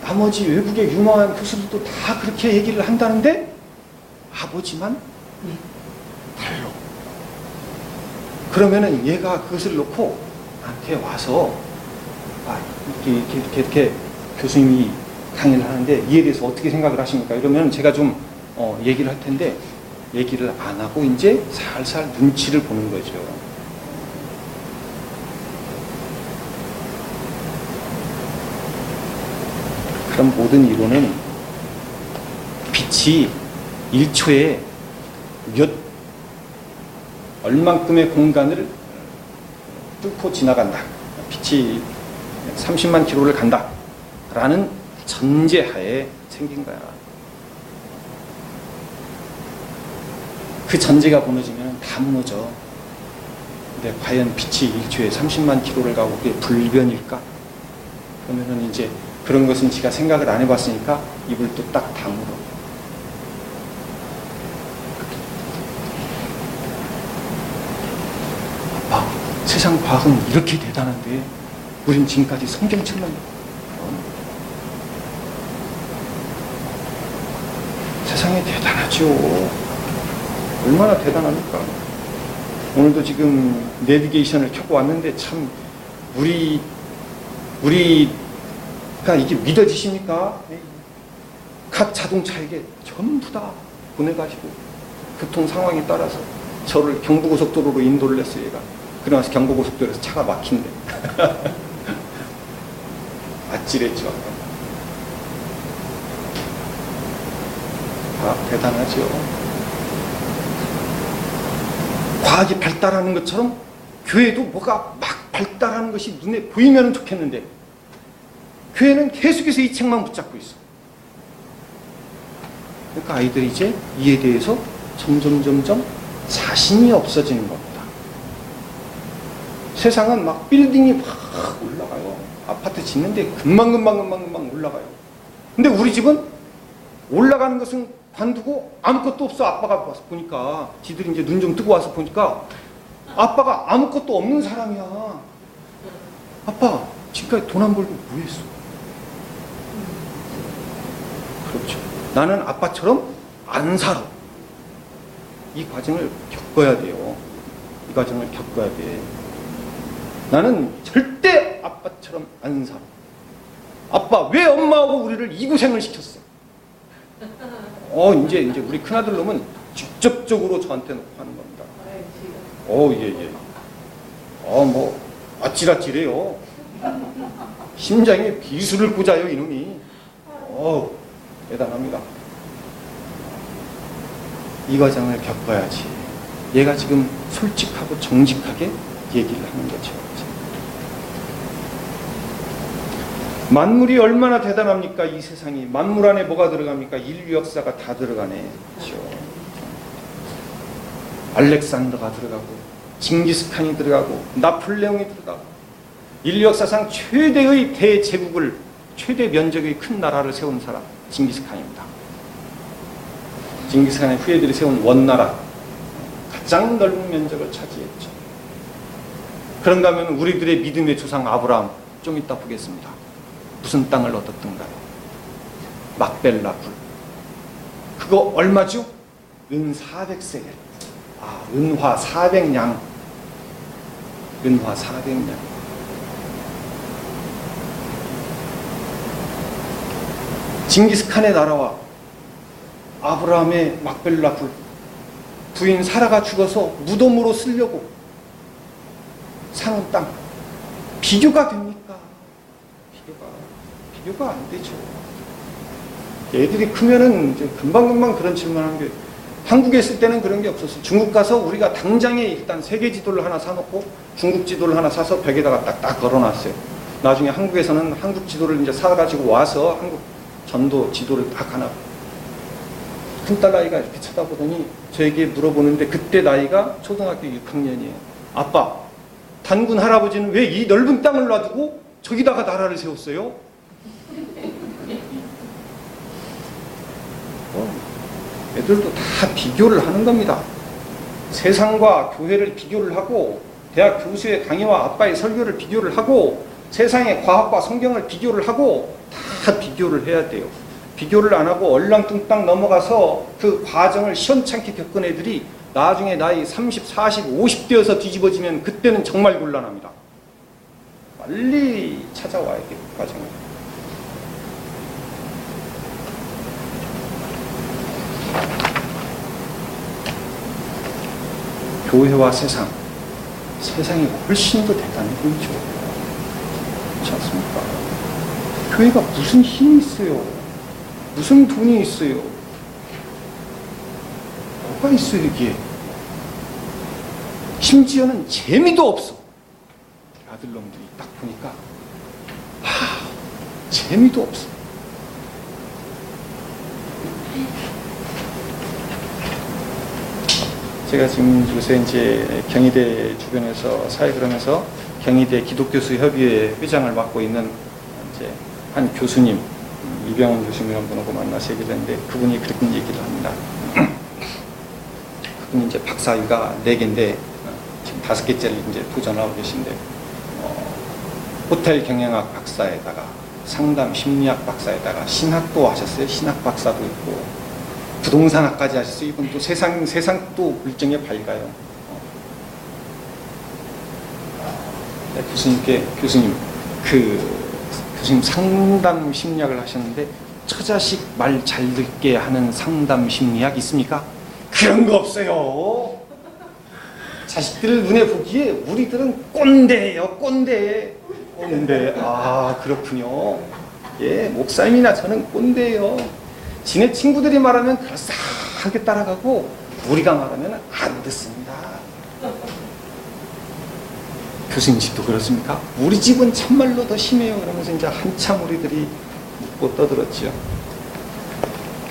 나머지 외국의 유명한 교수들도 다 그렇게 얘기를 한다는데 아버지만 달로. 그러면은 얘가 그것을 놓고 나한테 와서 이렇게 교수님이 강의를 하는데 이에 대해서 어떻게 생각을 하십니까? 이러면 제가 좀 얘기를 할 텐데 얘기를 안 하고 이제 살살 눈치를 보는 거죠. 그럼 모든 이론은 빛이 1초에 얼만큼의 공간을 뚫고 지나간다. 빛이 30만 킬로를 간다. 라는 전제하에 생긴 거야. 그 전제가 무너지면 다 무너져. 근데 과연 빛이 1초에 30만 킬로를 가고 그게 불변일까? 그러면은 이제 그런 것은 지가 생각을 안 해봤으니까 입을 또 딱 다물어. 아빠, 세상 과학은 이렇게 대단한데 우린 지금까지 성경책만 세상에 대단하죠. 얼마나 대단합니까? 오늘도 지금 내비게이션을 켜고 왔는데 참 우리가 이게 믿어지십니까? 각 자동차에게 전부 다 보내가지고 교통 상황에 따라서 저를 경부고속도로로 인도를 했어요. 얘가. 그러면서 경부고속도로에서 차가 막힌대. 아찔했죠. 대단하죠. 과학이 발달하는 것처럼 교회도 뭐가 막 발달하는 것이 눈에 보이면 좋겠는데 교회는 계속해서 이 책만 붙잡고 있어. 그러니까 아이들이 이제 이에 대해서 점점 자신이 없어지는 겁니다. 세상은 막 빌딩이 막 올라가요. 아파트 짓는데 금방 올라가요. 근데 우리 집은 올라가는 것은 관두고 아무것도 없어. 아빠가 와서 보니까 지들이 이제 눈 좀 뜨고 와서 보니까 아빠가 아무것도 없는 사람이야. 아빠 지금까지 돈 안 벌고 뭐 했어? 그렇죠. 나는 아빠처럼 안 살아. 이 과정을 겪어야 돼요. 이 과정을 겪어야 돼. 나는 절대 아빠처럼 안 살아. 아빠 왜 엄마하고 우리를 이 고생을 시켰어? 이제 우리 큰아들 놈은 직접적으로 저한테 놓고 하는 겁니다. 예. 뭐 아찔아찔해요. 심장에 비수를 꽂아요 이놈이. 대단합니다. 이 과정을 겪어야지 얘가 지금 솔직하고 정직하게 얘기를 하는 거죠. 만물이 얼마나 대단합니까? 이 세상이. 만물 안에 뭐가 들어갑니까? 인류 역사가 다 들어가네. 그렇죠? 알렉산더가 들어가고 징기스칸이 들어가고 나폴레옹이 들어가고 인류 역사상 최대의 대제국을 최대 면적의 큰 나라를 세운 사람 징기스칸입니다. 징기스칸의 후예들이 세운 원나라 가장 넓은 면적을 차지했죠. 그런가 하면 우리들의 믿음의 조상 아브라함 좀 이따 보겠습니다. 무슨 땅을 얻었던가요? 막벨라 굴. 그거 얼마죠? 은 400세겔. 은화 400냥. 은화 400냥. 징기스칸의 나라와 아브라함의 막벨라 굴. 부인 사라가 죽어서 무덤으로 쓰려고 사는 땅. 비교가 됩니까? 비교가 안 되죠. 애들이 크면은 이제 금방 그런 질문하는 게 한국에 있을 때는 그런 게 없었어요. 중국 가서 우리가 당장에 일단 세계 지도를 하나 사놓고 중국 지도를 하나 사서 벽에다가 딱딱 걸어놨어요. 나중에 한국에서는 한국 지도를 이제 사가지고 와서 한국 전도 지도를 딱 하나. 큰딸 아이가 이렇게 쳐다보더니 저에게 물어보는데 그때 나이가 초등학교 6학년이에요. 아빠, 단군 할아버지는 왜 이 넓은 땅을 놔두고 저기다가 나라를 세웠어요? 애들도 다 비교를 하는 겁니다. 세상과 교회를 비교를 하고 대학 교수의 강의와 아빠의 설교를 비교를 하고 세상의 과학과 성경을 비교를 하고 다 비교를 해야 돼요. 비교를 안 하고 얼렁뚱땅 넘어가서 그 과정을 시원찮게 겪은 애들이 나중에 나이 30, 40, 50대여서 뒤집어지면 그때는 정말 곤란합니다. 빨리 찾아와야 돼요, 과정을. 교회와 세상, 세상이 훨씬 더 대단해 보이죠. 그렇지 않습니까? 교회가 무슨 힘이 있어요? 무슨 돈이 있어요? 뭐가 있어요, 이게? 심지어는 재미도 없어. 아들놈들이 딱 보니까 재미도 없어. 제가 지금 요새 이제 경희대 주변에서 사역을 하면서 경희대 기독교수 협의회 회장을 맡고 있는 이제 한 교수님, 이병헌 교수님이라는 분하고 만나서 얘기를 했는데 그분이 그렇게 얘기를 합니다. 그분이 이제 박사위가 4개인데 지금 5개째를 이제 도전하고 계신데 호텔 경영학 박사에다가 상담 심리학 박사에다가 신학도 하셨어요. 신학 박사도 있고 부동산학까지 하셨어요. 이분 또 세상 또 물정에 밝아요. 교수님 상담 심리학을 하셨는데 처자식 말 잘 듣게 하는 상담 심리학 있습니까? 그런 거 없어요. 자식들 눈에 보기에 우리들은 꼰대예요. 꼰대. 아, 그렇군요. 예, 목사님이나 저는 꼰대예요. 지네 친구들이 말하면 그럴싸하게 따라가고 우리가 말하면 안 듣습니다. 교수님 집도 그렇습니까? 우리 집은 참말로 더 심해요. 그러면서 이제 한참 우리들이 묻고 떠들었죠.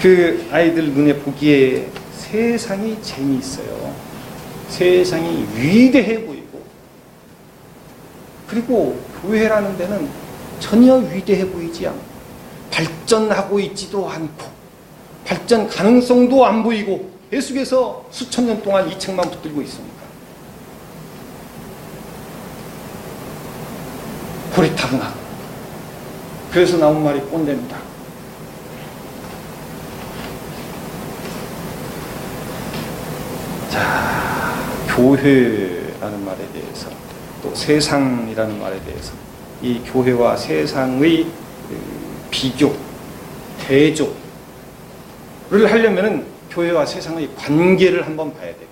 그 아이들 눈에 보기에 세상이 재미있어요. 세상이 위대해 보이고, 그리고 교회라는 데는 전혀 위대해 보이지 않고 발전하고 있지도 않고 발전 가능성도 안 보이고 계속해서 수천 년 동안 이 책만 붙들고 있습니다. 고리타분하고. 그래서 나온 말이 꼰대입니다. 자, 교회라는 말에 대해서 또 세상이라는 말에 대해서 이 교회와 세상의 비교, 대조를 하려면은 교회와 세상의 관계를 한번 봐야 돼요.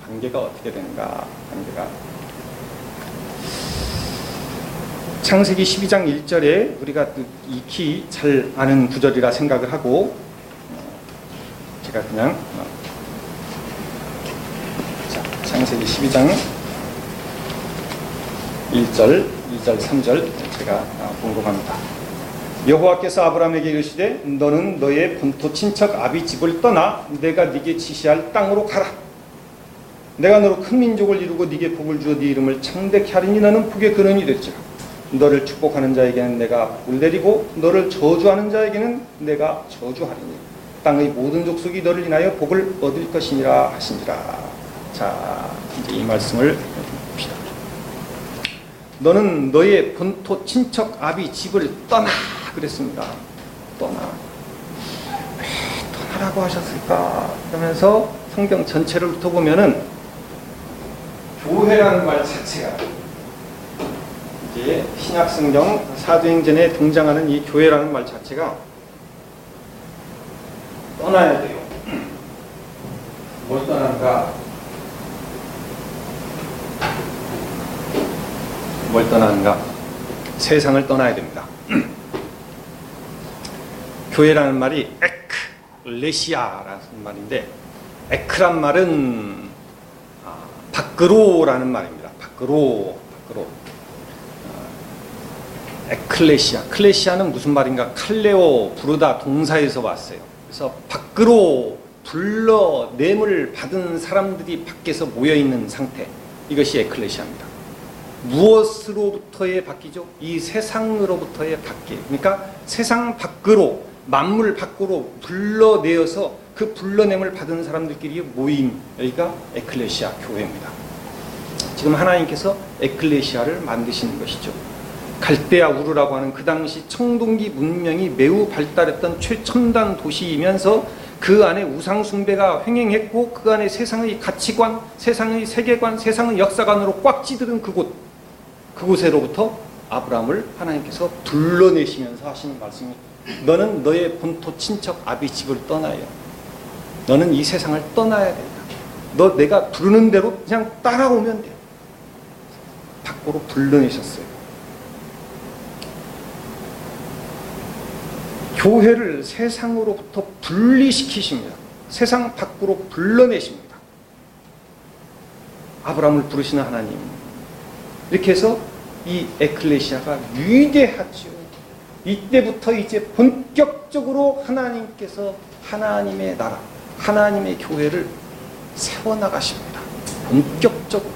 관계가 어떻게 되는가? 관계가 창세기 12장 1절에 우리가 익히 잘 아는 구절이라 생각을 하고 제가 그냥 창세기 12장 1절, 2절, 3절 제가 봉독합니다. 여호와께서 아브라함에게 이르시되 너는 너의 본토 친척 아비 집을 떠나 내가 네게 지시할 땅으로 가라. 내가 너로 큰 민족을 이루고 네게 복을 주어 네 이름을 창대케 하리니 너는 복의 근원이 될지라. 너를 축복하는 자에게는 내가 복을 내리고 너를 저주하는 자에게는 내가 저주하리니 땅의 모든 족속이 너를 인하여 복을 얻을 것이니라 하시니라. 자, 이제 이 말씀을 봅시다. 너는 너의 본토 친척 아비 집을 떠나 그랬습니다. 떠나. 왜 떠나라고 하셨을까? 그러면서 성경 전체를 훑어보면은 교회라는 말 자체가 이제 신약 성경 사도행전에 등장하는 이 교회라는 말 자체가 떠나야 돼요. 뭘 떠나는가? 뭘 떠나는가? 세상을 떠나야 됩니다. 교회라는 말이 에클레시아라는 말인데 에크란 말은 밖으로라는 말입니다. 밖으로. 에클레시아. 클레시아는 무슨 말인가? 칼레오, 부르다 동사에서 왔어요. 그래서 밖으로 불러냄을 받은 사람들이 밖에서 모여있는 상태. 이것이 에클레시아입니다. 무엇으로부터의 밖이죠? 이 세상으로부터의 밖이. 그러니까 세상 밖으로, 만물 밖으로 불러내어서 그 불러냄을 받은 사람들끼리 모인 여기가 에클레시아 교회입니다. 지금 하나님께서 에클레시아를 만드시는 것이죠. 갈대아 우르라고 하는 그 당시 청동기 문명이 매우 발달했던 최첨단 도시이면서 그 안에 우상 숭배가 횡행했고 그 안에 세상의 가치관, 세상의 세계관, 세상의 역사관으로 꽉 찌들은 그곳에로부터 아브라함을 하나님께서 불러내시면서 하시는 말씀이 너는 너의 본토 친척 아비 집을 떠나요. 너는 이 세상을 떠나야 된다. 너 내가 부르는 대로 그냥 따라오면 돼. 밖으로 불러내셨어요. 교회를 세상으로부터 분리시키십니다. 세상 밖으로 불러내십니다. 아브라함을 부르시는 하나님. 이렇게 해서 이 에클레시아가 위대하죠. 이때부터 이제 본격적으로 하나님께서 하나님의 나라, 하나님의 교회를 세워나가십니다. 본격적으로.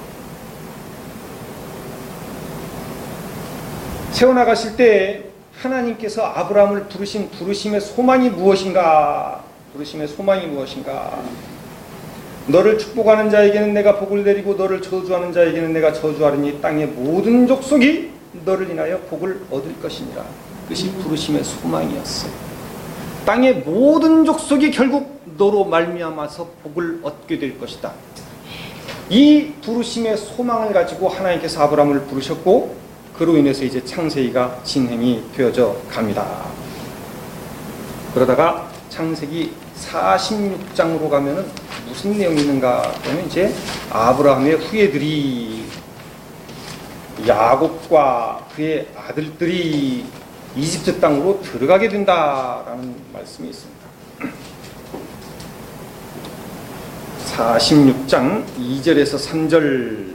세워나가실 때 하나님께서 아브라함을 부르신 부르심의 소망이 무엇인가? 부르심의 소망이 무엇인가? 너를 축복하는 자에게는 내가 복을 내리고 너를 저주하는 자에게는 내가 저주하리니 땅의 모든 족속이 너를 인하여 복을 얻을 것이니라. 그것이 부르심의 소망이었어요. 땅의 모든 족속이 결국 너로 말미암아서 복을 얻게 될 것이다. 이 부르심의 소망을 가지고 하나님께서 아브라함을 부르셨고 그로 인해서 이제 창세기가 진행이 되어져 갑니다. 그러다가 창세기 46장으로 가면은 무슨 내용이 있는가 하면 이제 아브라함의 후예들이 야곱과 그의 아들들이 이집트 땅으로 들어가게 된다라는 말씀이 있습니다. 46장 2절에서 3절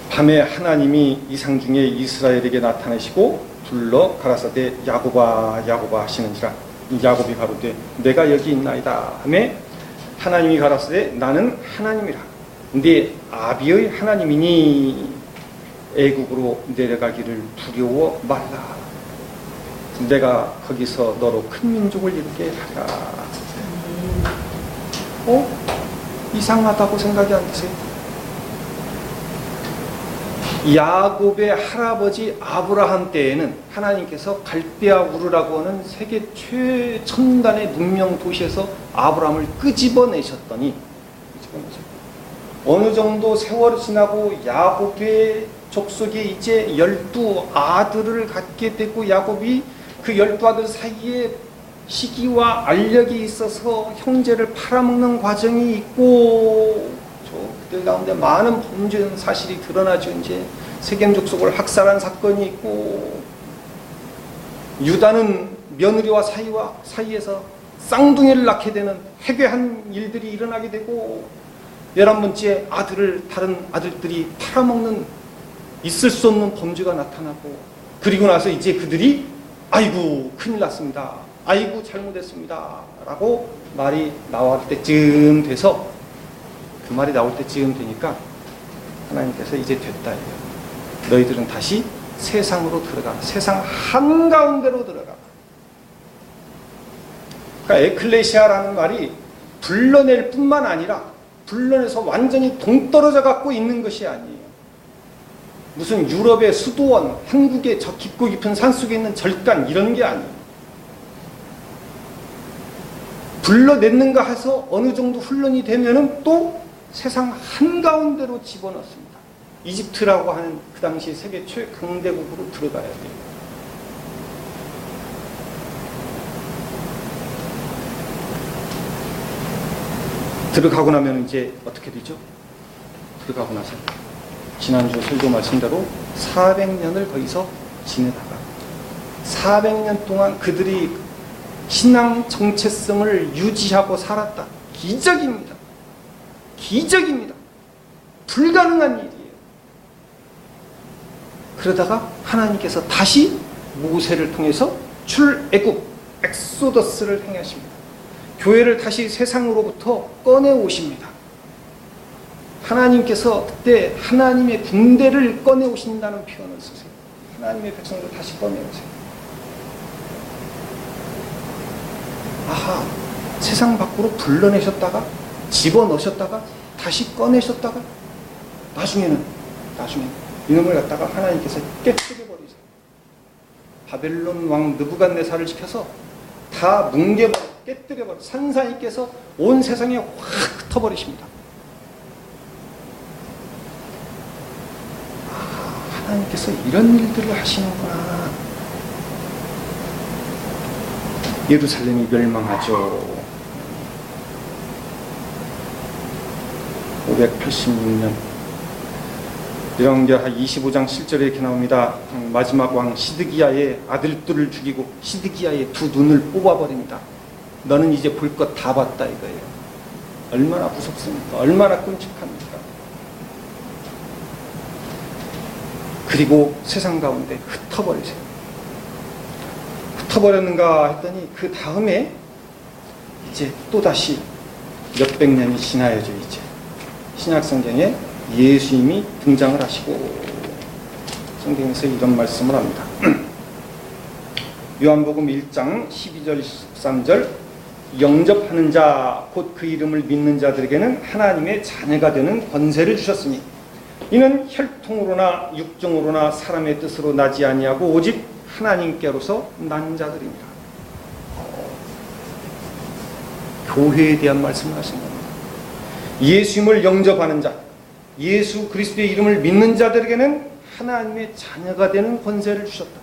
밤에 하나님이 이상 중에 이스라엘에게 나타내시고 불러 가라사대 야곱아 야곱아 하시는지라 야곱이 가로되 내가 여기 있나이다 하매 하나님이 가라사대 나는 하나님이라 네 아비의 하나님이니 애국으로 내려가기를 두려워 말라 내가 거기서 너로 큰 민족을 이루게 하라. 이상하다고 생각이 안 드세요? 야곱의 할아버지 아브라함 때에는 하나님께서 갈대아 우르라고 하는 세계 최첨단의 문명 도시에서 아브라함을 끄집어내셨더니 어느 정도 세월이 지나고 야곱의 족속이 이제 12아들을 갖게 되고 야곱이 그 12아들 사이에 시기와 알력이 있어서 형제를 팔아먹는 과정이 있고 그들 가운데 많은 범죄 사실이 드러나죠. 이제 세겜 족속을 학살한 사건이 있고 유다는 며느리와 사이에서 쌍둥이를 낳게 되는 해괴한 일들이 일어나게 되고 11번째 아들을 다른 아들들이 팔아먹는 있을 수 없는 범죄가 나타나고 그리고 나서 이제 그들이 아이고 큰일 났습니다. 아이고 잘못했습니다. 라고 말이 나올 때쯤 돼서 그 말이 나올 때쯤 되니까 하나님께서 이제 됐다. 너희들은 다시 세상으로 들어가. 세상 한가운데로 들어가. 그러니까 에클레시아라는 말이 불러낼 뿐만 아니라 불러내서 완전히 동떨어져 갖고 있는 것이 아니에요. 무슨 유럽의 수도원, 한국의 저 깊고 깊은 산속에 있는 절간 이런 게 아니에요. 불러냈는가 해서 어느 정도 훈련이 되면은 또 세상 한가운데로 집어넣습니다. 이집트라고 하는 그 당시 세계 최강대국으로 들어가야 돼요. 들어가고 나면 이제 어떻게 되죠? 들어가고 나서 지난주 설교 말씀대로 400년을 거기서 지내다가 400년 동안 그들이 신앙 정체성을 유지하고 살았다. 기적입니다. 기적입니다. 불가능한 일이에요. 그러다가 하나님께서 다시 모세를 통해서 출애굽, 엑소더스를 행하십니다. 교회를 다시 세상으로부터 꺼내오십니다. 하나님께서 그때 하나님의 군대를 꺼내오신다는 표현을 쓰세요. 하나님의 백성을 다시 꺼내오세요. 아하, 세상 밖으로 불러내셨다가 집어넣으셨다가 다시 꺼내셨다가 나중에는 이놈을 갖다가 하나님께서 깨뜨려 버리세요. 바벨론 왕 느부갓네살을 시켜서 다 뭉개버려, 깨뜨려버려, 산산이 깨서 온 세상에 확 흩어버리십니다. 하나님께서 이런 일들을 하시는구나. 예루살렘이 멸망하죠. 586년. 이런 게 25장 7절에 이렇게 나옵니다. 마지막 왕 시드기야의 아들들을 죽이고 시드기야의 두 눈을 뽑아버립니다. 너는 이제 볼 것 다 봤다 이거예요. 얼마나 무섭습니까? 얼마나 끔찍합니까? 그리고 세상 가운데 흩어버리세요. 흩어버렸는가 했더니 그 다음에 이제 또다시 몇백 년이 지나야죠. 이제 신약성경에 예수님이 등장을 하시고 성경에서 이런 말씀을 합니다. 요한복음 1장 12절 13절 영접하는 자 곧 그 이름을 믿는 자들에게는 하나님의 자녀가 되는 권세를 주셨으니 이는 혈통으로나 육정으로나 사람의 뜻으로 나지 아니하고 오직 하나님께로서 난 자들입니다. 교회에 대한 말씀을 하신 겁니다. 예수님을 영접하는 자, 예수 그리스도의 이름을 믿는 자들에게는 하나님의 자녀가 되는 권세를 주셨다.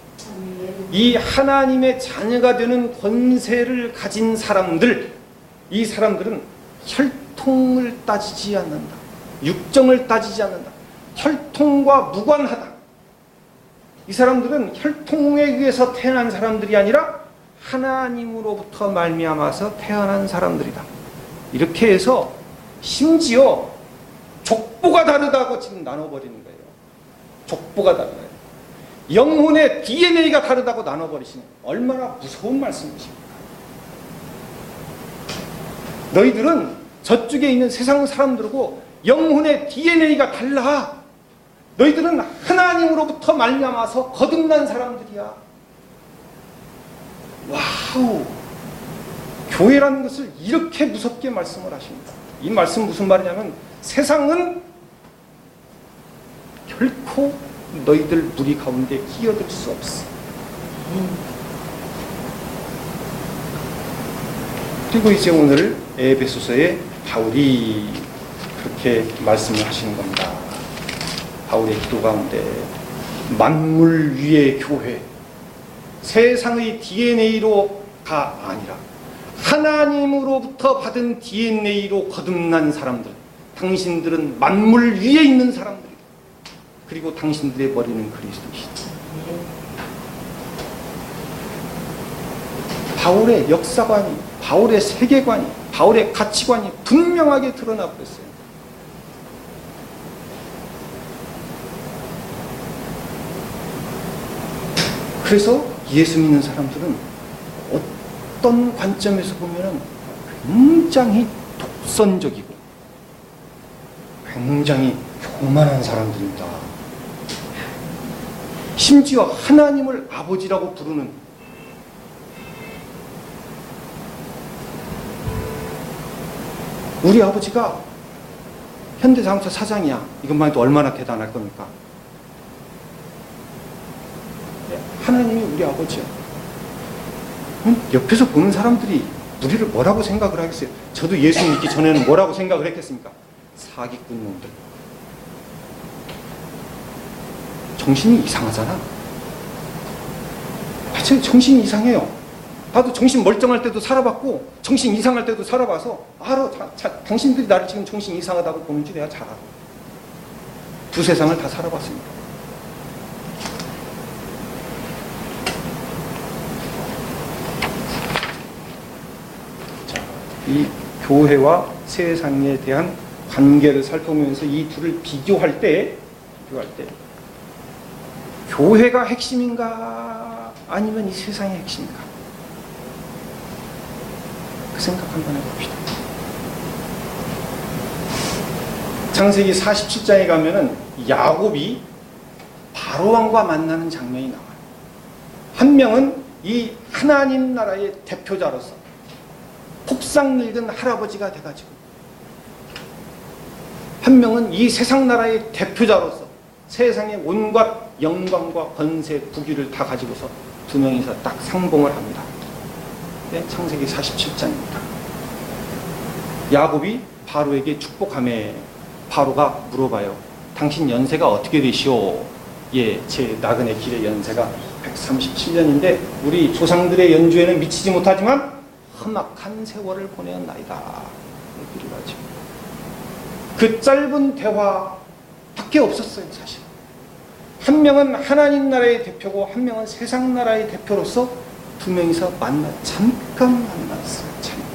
이 하나님의 자녀가 되는 권세를 가진 사람들, 이 사람들은 혈통을 따지지 않는다. 육정을 따지지 않는다. 혈통과 무관하다. 이 사람들은 혈통에 의해서 태어난 사람들이 아니라 하나님으로부터 말미암아서 태어난 사람들이다. 이렇게 해서 심지어 족보가 다르다고 지금 나눠버리는 거예요. 족보가 다르다. 영혼의 DNA가 다르다고 나눠버리시는 얼마나 무서운 말씀이십니까? 너희들은 저쪽에 있는 세상 사람들하고 영혼의 DNA가 달라. 너희들은 하나님으로부터 말미암아서 거듭난 사람들이야. 와우! 교회라는 것을 이렇게 무섭게 말씀을 하십니다. 이 말씀 무슨 말이냐면 세상은 결코 너희들 무리 가운데 끼어들 수 없어. 그리고 이제 오늘 에베소서에 바울이 그렇게 말씀을 하시는 겁니다. 바울의 기도 가운데 만물 위의 교회, 세상의 DNA로가 아니라 하나님으로부터 받은 DNA로 거듭난 사람들, 당신들은 만물 위에 있는 사람들이다. 그리고 당신들의 머리는 그리스도시다. 바울의 역사관이, 바울의 세계관이, 바울의 가치관이 분명하게 드러나 버렸어요. 그래서 예수 믿는 사람들은 어떤 관점에서 보면 굉장히 독선적이고 굉장히 교만한 사람들입니다. 심지어 하나님을 아버지라고 부르는, 우리 아버지가 현대자동차 사장이야. 이것만 해도 얼마나 대단할 겁니까? 하나님이 우리 아버지야. 옆에서 보는 사람들이 우리를 뭐라고 생각을 하겠어요? 저도 예수 믿기 전에는 뭐라고 생각을 했겠습니까? 사기꾼 놈들. 정신이 이상하잖아. 제 정신이 이상해요. 나도 정신 멀쩡할 때도 살아봤고 정신 이상할 때도 살아봐서 알아. 당신들이 나를 지금 정신 이상하다고 보는지 내가 잘 알아. 두 세상을 다 살아봤습니다. 이 교회와 세상에 대한 관계를 살펴보면서 이 둘을 비교할 때 교회가 핵심인가 아니면 이 세상이 핵심인가? 그 생각 한번 해봅시다. 창세기 47장에 가면은 야곱이 바로왕과 만나는 장면이 나와요. 한 명은 이 하나님 나라의 대표자로서 폭삭 늙은 할아버지가 돼가지고, 한 명은 이 세상 나라의 대표자로서 세상의 온갖 영광과 권세, 부귀를 다 가지고서 두 명이서 딱 상봉을 합니다. 네, 창세기 47장입니다. 야곱이 바로에게 축복하며 바로가 물어봐요. 당신 연세가 어떻게 되시오? 예, 제 나그네 길의 연세가 137년인데 우리 조상들의 연주에는 미치지 못하지만 험악한 세월을 보내었나이다. 얘기를 하죠. 그 짧은 대화밖에 없었어요, 사실. 한 명은 하나님 나라의 대표고 한 명은 세상 나라의 대표로서 두 명이서 잠깐 만났어요. 잠깐.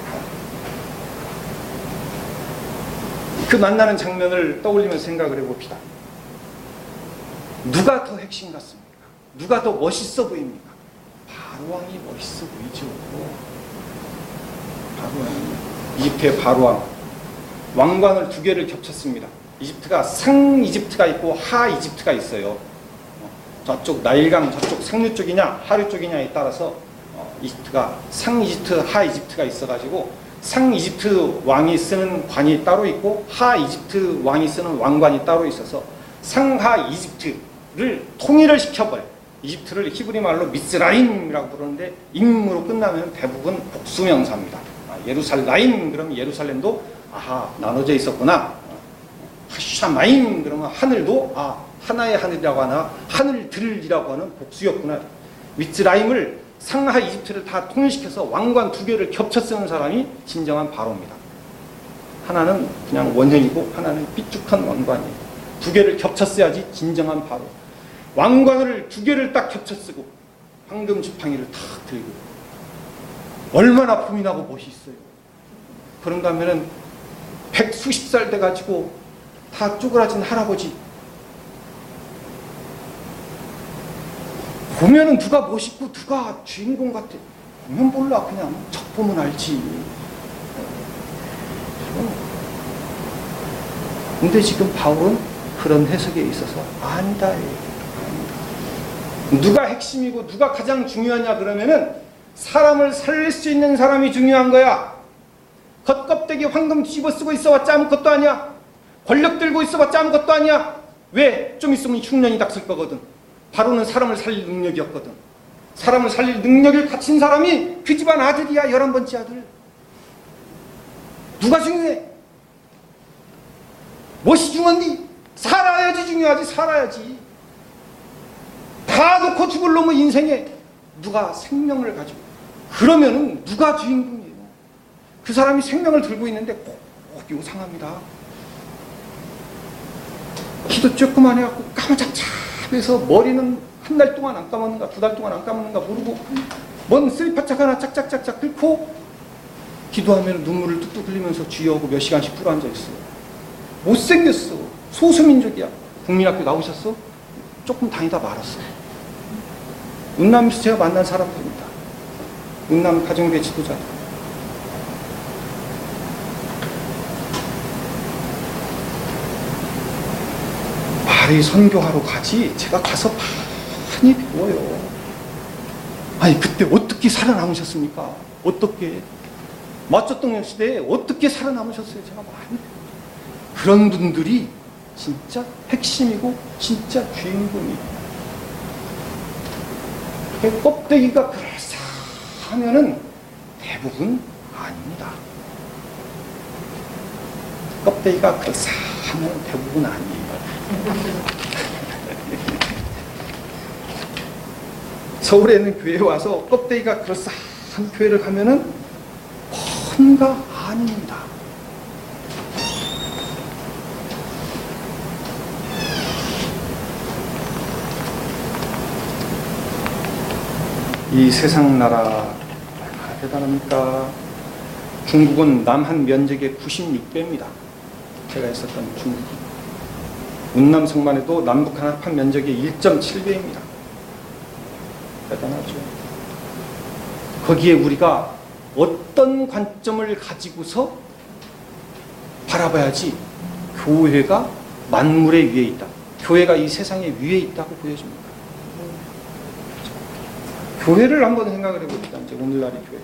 그 만나는 장면을 떠올리면서 생각을 해봅시다. 누가 더 핵심 같습니까? 누가 더 멋있어 보입니까? 바로왕이 멋있어 보이죠. 바로왕이. 이집트의 바로왕. 왕관을 두 개를 겹쳤습니다. 이집트가 상 이집트가 있고 하 이집트가 있어요. 저쪽 나일강 저쪽 상류 쪽이냐 하류 쪽이냐에 따라서 이집트가 상 이집트 하 이집트가 있어가지고 상 이집트 왕이 쓰는 관이 따로 있고 하 이집트 왕이 쓰는 왕관이 따로 있어서 상하 이집트를 통일을 시켜버려. 이집트를 히브리 말로 미스라임이라고 부르는데 임으로 끝나면 대부분 복수명사입니다. 예루살라임 그러면 예루살렘도 아하 나눠져 있었구나. 하샤마임 그러면 하늘도 하나의 하늘이라고 하나 하늘들이라고 하는 복수였구나. 미스라임을 상하 이집트를 다 통일시켜서 왕관 두 개를 겹쳐 쓰는 사람이 진정한 바로입니다. 하나는 그냥 원형이고 하나는 삐죽한 왕관이에요. 두 개를 겹쳐 써야지 진정한 바로. 왕관을 두 개를 딱 겹쳐 쓰고 황금 지팡이를 탁 들고 얼마나 품이 나고 멋있어요. 그런가 하면은 100수십 살 돼가지고 다 쪼그라진 할아버지 보면은 누가 멋있고 누가 주인공 같아. 보면 몰라. 그냥 척 보면 알지. 근데 지금 바울은 그런 해석에 있어서 아니다. 누가 핵심이고 누가 가장 중요하냐 그러면은 사람을 살릴 수 있는 사람이 중요한 거야. 겉껍데기 황금 뒤집어 쓰고 있어봤자 아무것도 아니야. 권력 들고 있어봤자 아무것도 아니야. 왜? 좀 있으면 흉년이 닥칠 거거든. 바로는 사람을 살릴 능력이었거든. 사람을 살릴 능력을 갖춘 사람이 그 집안 아들이야. 11번째 아들. 누가 중요해? 무엇이 중요한디? 살아야지 중요하지. 살아야지. 다 놓고 죽을 놈의 인생에 누가 생명을 가지고 그러면은 누가 주인공이에요? 그 사람이 생명을 들고 있는데 꼭 요상합니다. 키도 조그만 해갖고 까무잡잡해서 머리는 한 달 동안 안 감았는가 2달 동안 안 감았는가 모르고 뭔 슬리퍼짝 하나 짝짝짝짝 긁고 기도하면 눈물을 뚝뚝 흘리면서 주여하고 몇 시간씩 풀어 앉아있어요. 못생겼어. 소수민족이야. 국민학교 나오셨어? 조금 다니다 말았어. 운남에서 제가 만난 사람들입니다. 운남 가정교회 지도자. 말이 선교하러 가지 제가 가서 많이 배워요. 아니 그때 어떻게 살아남으셨습니까? 어떻게 마초동역 시대에 어떻게 살아남으셨어요? 제가 많이 그런 분들이 진짜 핵심이고 진짜 주인공이에요. 껍데기가 그럴싸하면은 대부분 아닙니다. 껍데기가 그럴싸하면 대부분 아니에요. 서울에 있는 교회에 와서 껍데기가 그럴싸한 교회를 가면은 뭔가 아닙니다. 이 세상 나라 얼마나 대단합니까? 중국은 남한 면적의 96배입니다. 제가 있었던 중국이. 운남성만 해도 남북 한합한 면적의 1.7배입니다. 대단하죠. 거기에 우리가 어떤 관점을 가지고서 바라봐야지 교회가 만물의 위에 있다. 교회가 이 세상의 위에 있다고 보여집니다. 교회를 한번 생각을 해봅시다. 이제 오늘날의 교회.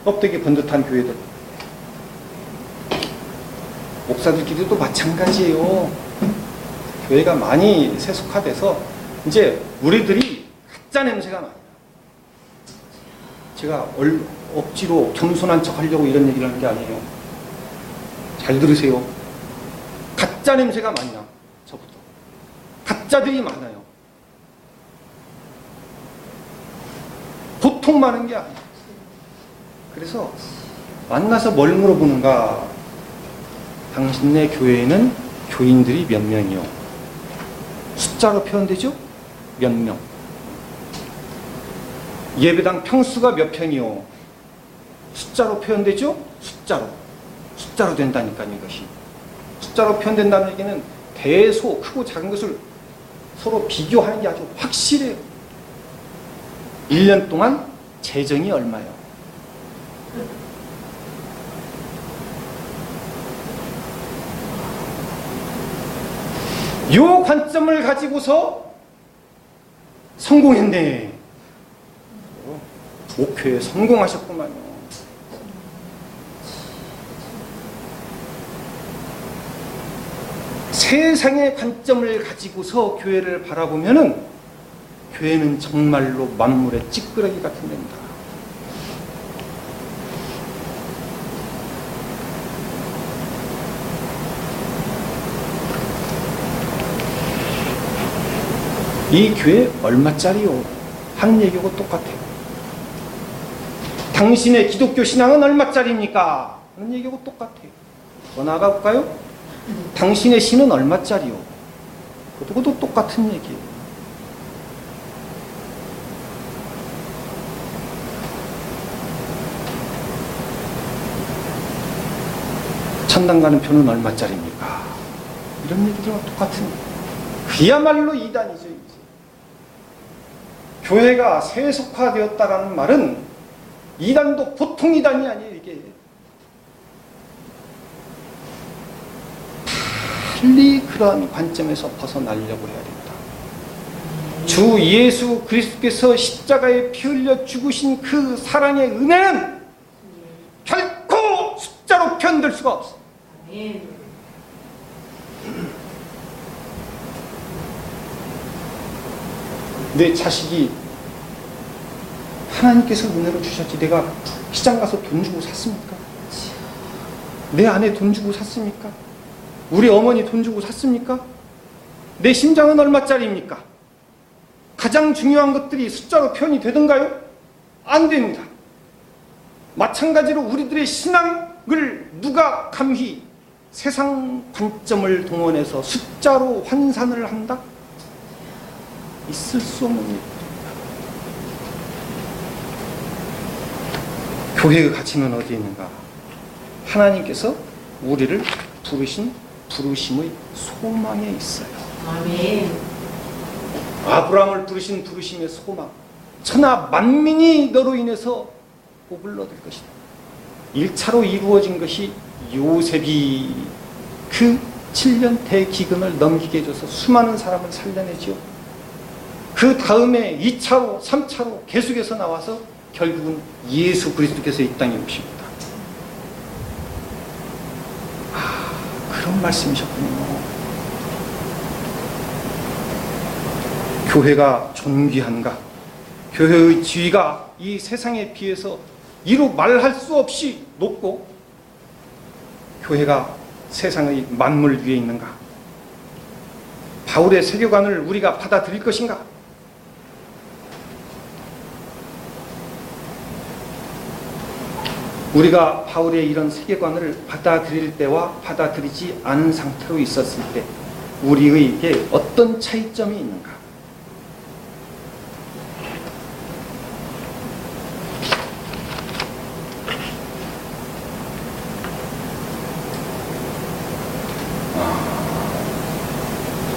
껍데기 번듯한 교회들. 목사들끼리도 마찬가지예요. 교회가 많이 세속화돼서 이제 우리들이 가짜 냄새가 나요. 제가 억지로 겸손한 척 하려고 이런 얘기를 하는 게 아니에요. 잘 들으세요. 가짜 냄새가 많냐? 저부터. 가짜들이 많아요. 보통 많은 게 아니에요. 그래서 만나서 뭘 물어보는가? 당신네 교회에는 교인들이 몇 명이요? 숫자로 표현되죠? 몇 명? 예배당 평수가 몇 평이요? 숫자로 표현되죠? 숫자로 된다니까요. 이것이 숫자로 표현된다는 얘기는 대소, 크고 작은 것을 서로 비교하는 게 아주 확실해요. 1년 동안 재정이 얼마요? 요 관점을 가지고서 성공했네. 목회에 성공하셨구만요. 세상의 관점을 가지고서 교회를 바라보면은 교회는 정말로 만물의 찌끄러기 같은 데입니다. 이 교회 얼마짜리요? 하는 얘기하고 똑같아요. 당신의 기독교 신앙은 얼마짜리입니까? 하는 얘기하고 똑같아요. 더 나아가 볼까요? 당신의 신은 얼마짜리요? 그것도 똑같은 얘기예요. 천당 가는 표는 얼마짜리입니까? 이런 얘기들과 똑같은 얘기예요. 그야말로 이단이죠. 이제. 교회가 세속화되었다라는 말은 이단도 보통 이단이 아니에요. 이게 달리 그러한 관점에서 벗어나려고 해야 됩니다. 주 예수 그리스도께서 십자가에 피 흘려 죽으신 그 사랑의 은혜는 결코 숫자로 표현될 수가 없어요. 내 자식이 하나님께서 은혜로 주셨지 내가 시장 가서 돈 주고 샀습니까? 내 아내 돈 주고 샀습니까? 우리 어머니 돈 주고 샀습니까? 내 심장은 얼마짜리입니까? 가장 중요한 것들이 숫자로 표현이 되던가요? 안 됩니다. 마찬가지로 우리들의 신앙을 누가 감히 세상 관점을 동원해서 숫자로 환산을 한다? 있을 수 없는 일입니다. 교회의 가치는 어디에 있는가? 하나님께서 우리를 부르신 부르심의 소망에 있어요. 아멘. 아브라함을 부르신 부르심의 소망. 천하 만민이 너로 인해서 복을 얻을 것이다. 1차로 이루어진 것이 요셉이 그 7년 대기근을 넘기게 해줘서 수많은 사람을 살려내죠. 그 다음에 2차로 3차로 계속해서 나와서 결국은 예수 그리스도께서 이 땅에 오십니다. 그런 말씀이셨군요. 교회가 존귀한가? 교회의 지위가 이 세상에 비해서 이루 말할 수 없이 높고 교회가 세상의 만물 위에 있는가? 바울의 세계관을 우리가 받아들일 것인가? 우리가 바울의 이런 세계관을 받아들일 때와 받아들이지 않은 상태로 있었을 때 우리에게 어떤 차이점이 있는가?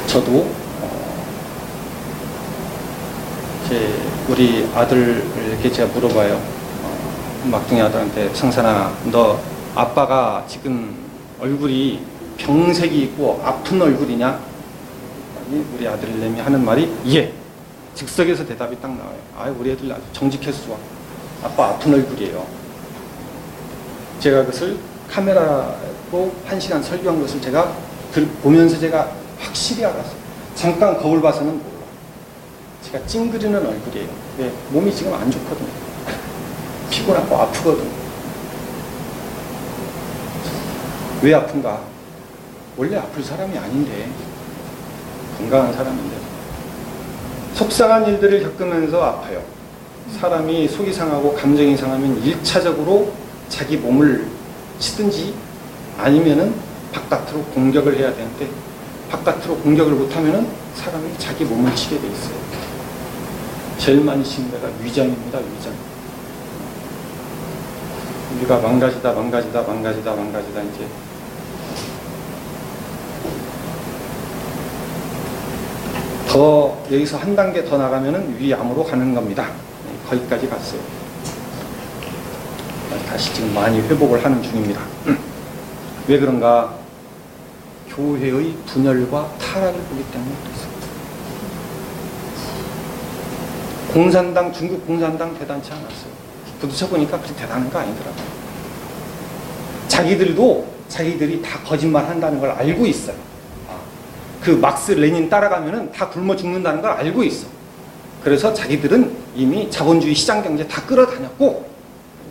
저도 우리 아들에게 제가 물어봐요. 막둥이 아들한테 성산아, 너 아빠가 지금 얼굴이 병색이 있고 아픈 얼굴이냐? 우리 아들내미 하는 말이 예. 즉석에서 대답이 딱 나와요. 우리 애들 아주 정직해서 좋아. 아빠 아픈 얼굴이에요. 제가 그것을 카메라로 1시간 설교한 것을 제가 보면서 제가 확실히 알았어요. 잠깐 거울 봐서는 몰라. 제가 찡그리는 얼굴이에요. 왜? 몸이 지금 안 좋거든요. 피곤하고 아프거든. 왜 아픈가? 원래 아플 사람이 아닌데, 건강한 사람인데 속상한 일들을 겪으면서 아파요. 사람이 속이 상하고 감정이 상하면 1차적으로 자기 몸을 치든지 아니면은 바깥으로 공격을 해야 되는데, 바깥으로 공격을 못하면은 사람이 자기 몸을 치게 돼 있어요. 제일 많이 치는 데가 위장입니다. 위장. 우리가 망가지다 이제 더 여기서 한 단계 더 나가면은 위암으로 가는 겁니다. 거기까지 갔어요. 다시 지금 많이 회복을 하는 중입니다. 왜 그런가? 교회의 분열과 타락을 보기 때문에 그렇습니다. 공산당, 중국 공산당 대단치 않았어요. 부딪혀 보니까 그렇게 대단한 거 아니더라고요. 자기들이 다 거짓말 한다는 걸 알고 있어요. 그 막스 레닌 따라가면은 다 굶어 죽는다는 걸 알고 있어. 그래서 자기들은 이미 자본주의 시장 경제 다 끌어다녔고,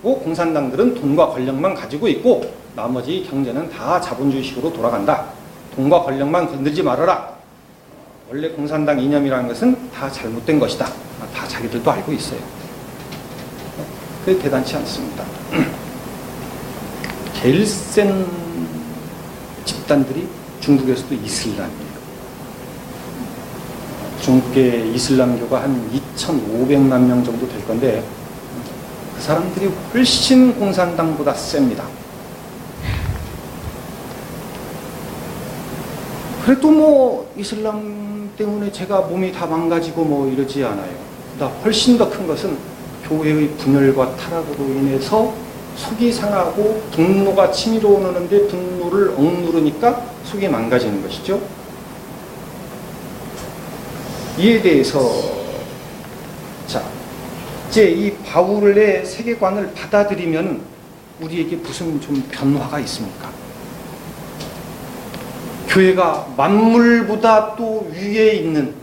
그리고 공산당들은 돈과 권력만 가지고 있고, 나머지 경제는 다 자본주의식으로 돌아간다. 돈과 권력만 건들지 말아라. 원래 공산당 이념이라는 것은 다 잘못된 것이다. 다 자기들도 알고 있어요. 그게 대단치 않습니다. 제일 센 집단들이 중국에서도 이슬람이에요. 중국의 이슬람교가 한 2,500만 명 정도 될 건데, 그 사람들이 훨씬 공산당보다 셉니다. 그래도 뭐 이슬람 때문에 제가 몸이 다 망가지고 뭐 이러지 않아요. 훨씬 더 큰 것은 교회의 분열과 타락으로 인해서 속이 상하고 분노가 치밀어 오는데 분노를 억누르니까 속이 망가지는 것이죠. 이에 대해서 이제 이 바울의 세계관을 받아들이면 우리에게 무슨 좀 변화가 있습니까? 교회가 만물보다 또 위에 있는,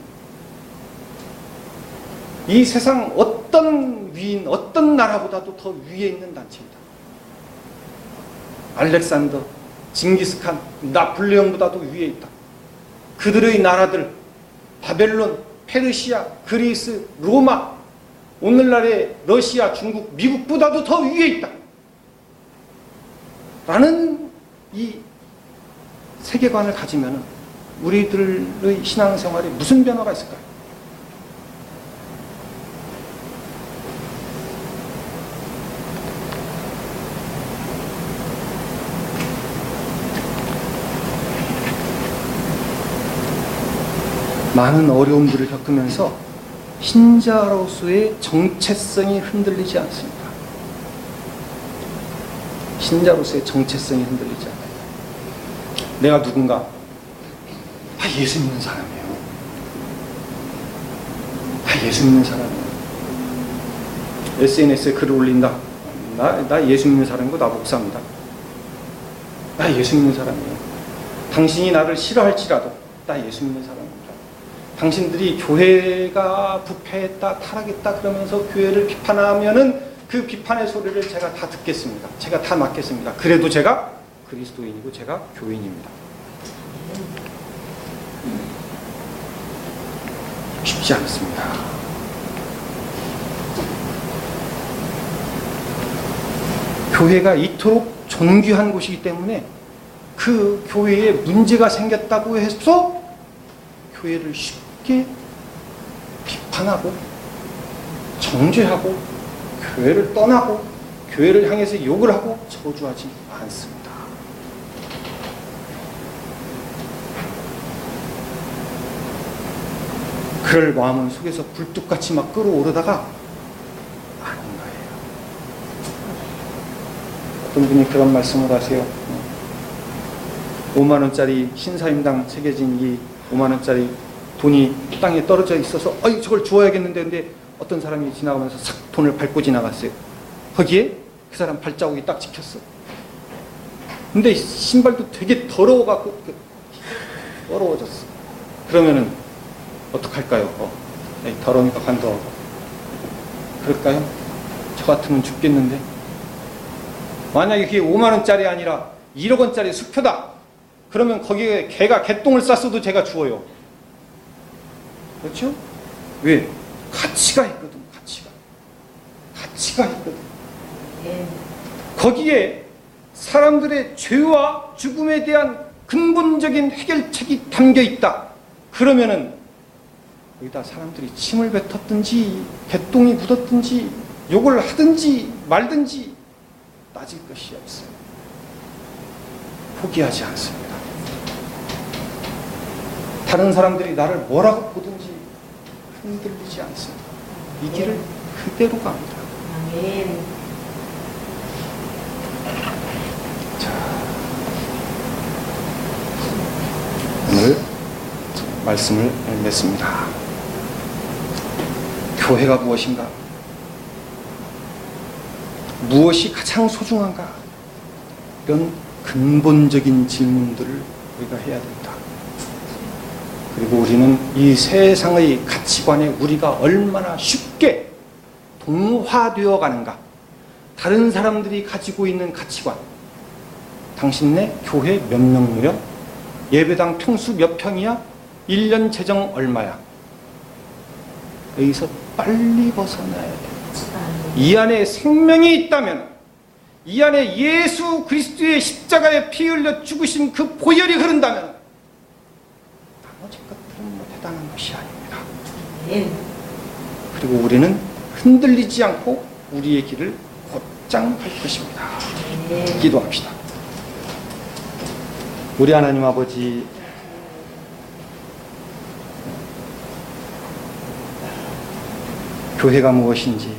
이 세상 어떤 위인, 어떤 나라보다도 더 위에 있는 단체이다. 알렉산더, 징기스칸, 나폴레옹보다도 위에 있다. 그들의 나라들, 바벨론, 페르시아, 그리스, 로마, 오늘날의 러시아, 중국, 미국보다도 더 위에 있다. 라는 이 세계관을 가지면 우리들의 신앙생활에 무슨 변화가 있을까요? 많은 어려움들을 겪으면서 신자로서의 정체성이 흔들리지 않습니다. 신자로서의 정체성이 흔들리지 않아요. 내가 누군가? 예수 믿는 사람이에요. 예수 믿는 사람이에요. SNS에 글을 올린다. 나 예수 믿는 사람이고 나 목사입니다. 나 예수 믿는 사람이에요. 당신이 나를 싫어할지라도 나 예수 믿는 사람입니다. 당신들이 교회가 부패했다, 타락했다 그러면서 교회를 비판하면은 그 비판의 소리를 제가 다 듣겠습니다. 제가 다 맡겠습니다. 그래도 제가 그리스도인이고 제가 교인입니다. 쉽지 않습니다. 교회가 이토록 존귀한 곳이기 때문에 그 교회에 문제가 생겼다고 해서 교회를 쉽게 비판하고 정죄하고 교회를 떠나고 교회를 향해서 욕을 하고 저주하지 않습니다. 그럴 마음은 속에서 굴뚝같이 막 끌어오르다가 아닌 거예요. 어떤 분이 그런 말씀을 하세요. 5만 원짜리 신사임당 새겨진 이 5만 원짜리 돈이 땅에 떨어져 있어서 저걸 주워야겠는데, 근데 어떤 사람이 지나가면서 싹 돈을 밟고 지나갔어요. 거기에 그 사람 발자국이 딱 찍혔어. 근데 신발도 되게 더러워갖고 더러워졌어. 그러면은 어떡할까요? 더러우니까 간더하고. 그럴까요? 저 같으면 죽겠는데. 만약에 그게 5만 원짜리 아니라 1억 원짜리 수표다. 그러면 거기에 개가 개똥을 쌌어도 제가 주어요. 그렇죠? 왜? 가치가 있거든. 가치가 있거든. 거기에 사람들의 죄와 죽음에 대한 근본적인 해결책이 담겨 있다. 그러면은 여기다 사람들이 침을 뱉었든지 개똥이 묻었든지 욕을 하든지 말든지 따질 것이 없어요. 포기하지 않습니다. 다른 사람들이 나를 뭐라고 보든지 흔들리지 않습니다. 이 길을 그대로 갑니다. 아멘. 자, 오늘 말씀을 맺습니다. 교회가 무엇인가? 무엇이 가장 소중한가? 이런 근본적인 질문들을 우리가 해야 된다. 그리고 우리는 이 세상의 가치관에 우리가 얼마나 쉽게 동화되어 가는가. 다른 사람들이 가지고 있는 가치관. 당신네 교회 몇 명 누려? 예배당 평수 몇 평이야? 1년 재정 얼마야? 여기서 빨리 벗어나야 돼. 이 안에 생명이 있다면, 이 안에 예수 그리스도의 십자가에 피 흘려 죽으신 그 보혈이 흐른다면 나머지 것들은 대단한 것이 아닙니다. 그리고 우리는 흔들리지 않고 우리의 길을 곧장 갈 것입니다. 기도합시다. 우리 하나님 아버지, 교회가 무엇인지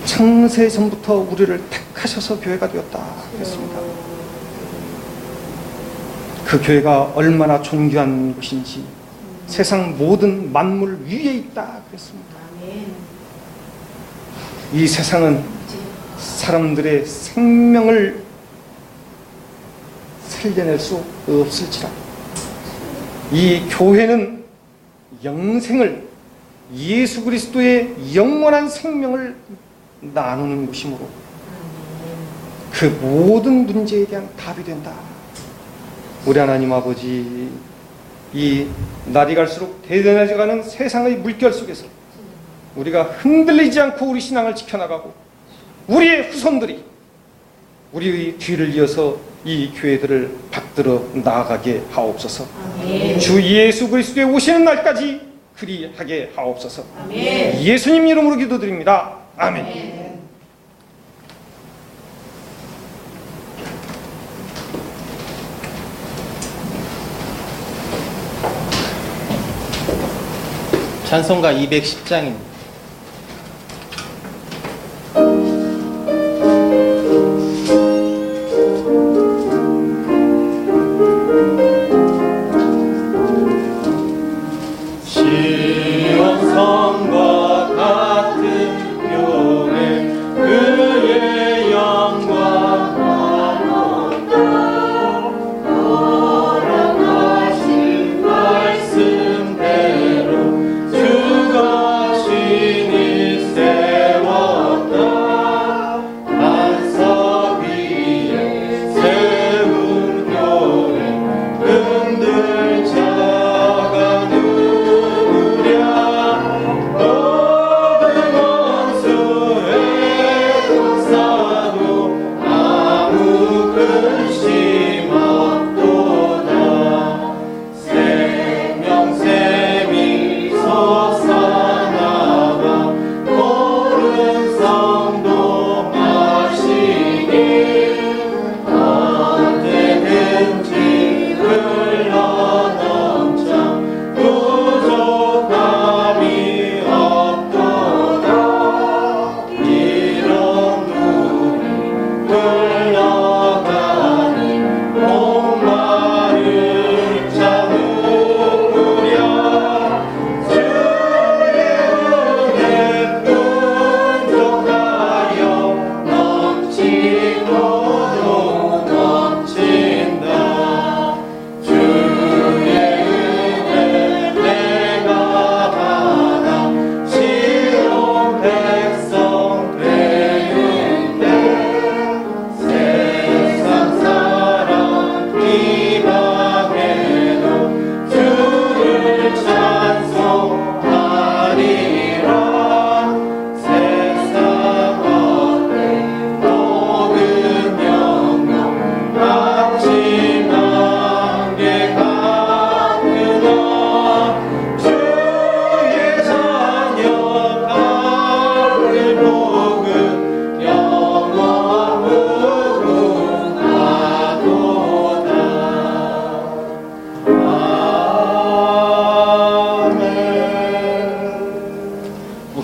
창세전부터 우리를 택하셔서 교회가 되었다 그랬습니다. 그 교회가 얼마나 존귀한 곳인지, 세상 모든 만물 위에 있다 그랬습니다. 이 세상은 사람들의 생명을 살려낼 수 없을지라, 이 교회는 영생을, 예수 그리스도의 영원한 생명을 나누는 곳이므로 그 모든 문제에 대한 답이 된다. 우리 하나님 아버지, 이 날이 갈수록 대단해져가는 세상의 물결 속에서 우리가 흔들리지 않고 우리 신앙을 지켜나가고, 우리의 후손들이 우리의 뒤를 이어서 이 교회들을 받들어 나아가게 하옵소서. 아멘. 주 예수 그리스도의 오시는 날까지 그리하게 하옵소서. 아멘. 예수님 이름으로 기도드립니다. 아멘. 아멘. 찬송가 210장입니다. 돌아가신 말씀대로 주가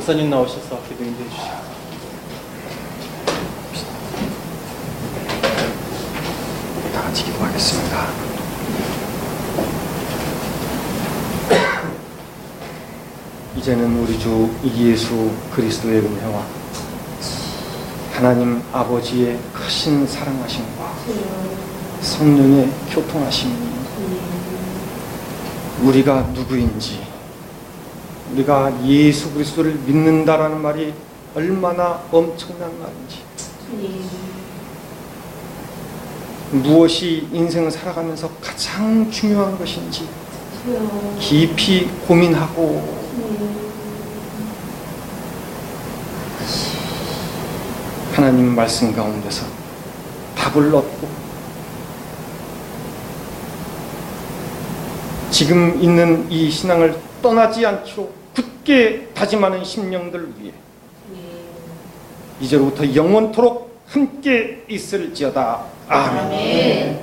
목사님 나오셔서 기도 인도해 주시고. 다 같이 기도하겠습니다. 이제는 우리 주 예수 그리스도의 은혜와 하나님 아버지의 크신 사랑하심과 성령의 교통하심이 우리가 누구인지, 우리가 예수 그리스도를 믿는다라는 말이 얼마나 엄청난 말인지, 무엇이 인생을 살아가면서 가장 중요한 것인지 깊이 고민하고 하나님 말씀 가운데서 답을 얻고 지금 있는 이 신앙을 떠나지 않기로 굳게 다짐하는 심령들 위해 이제로부터 영원토록 함께 있을지어다. 아멘.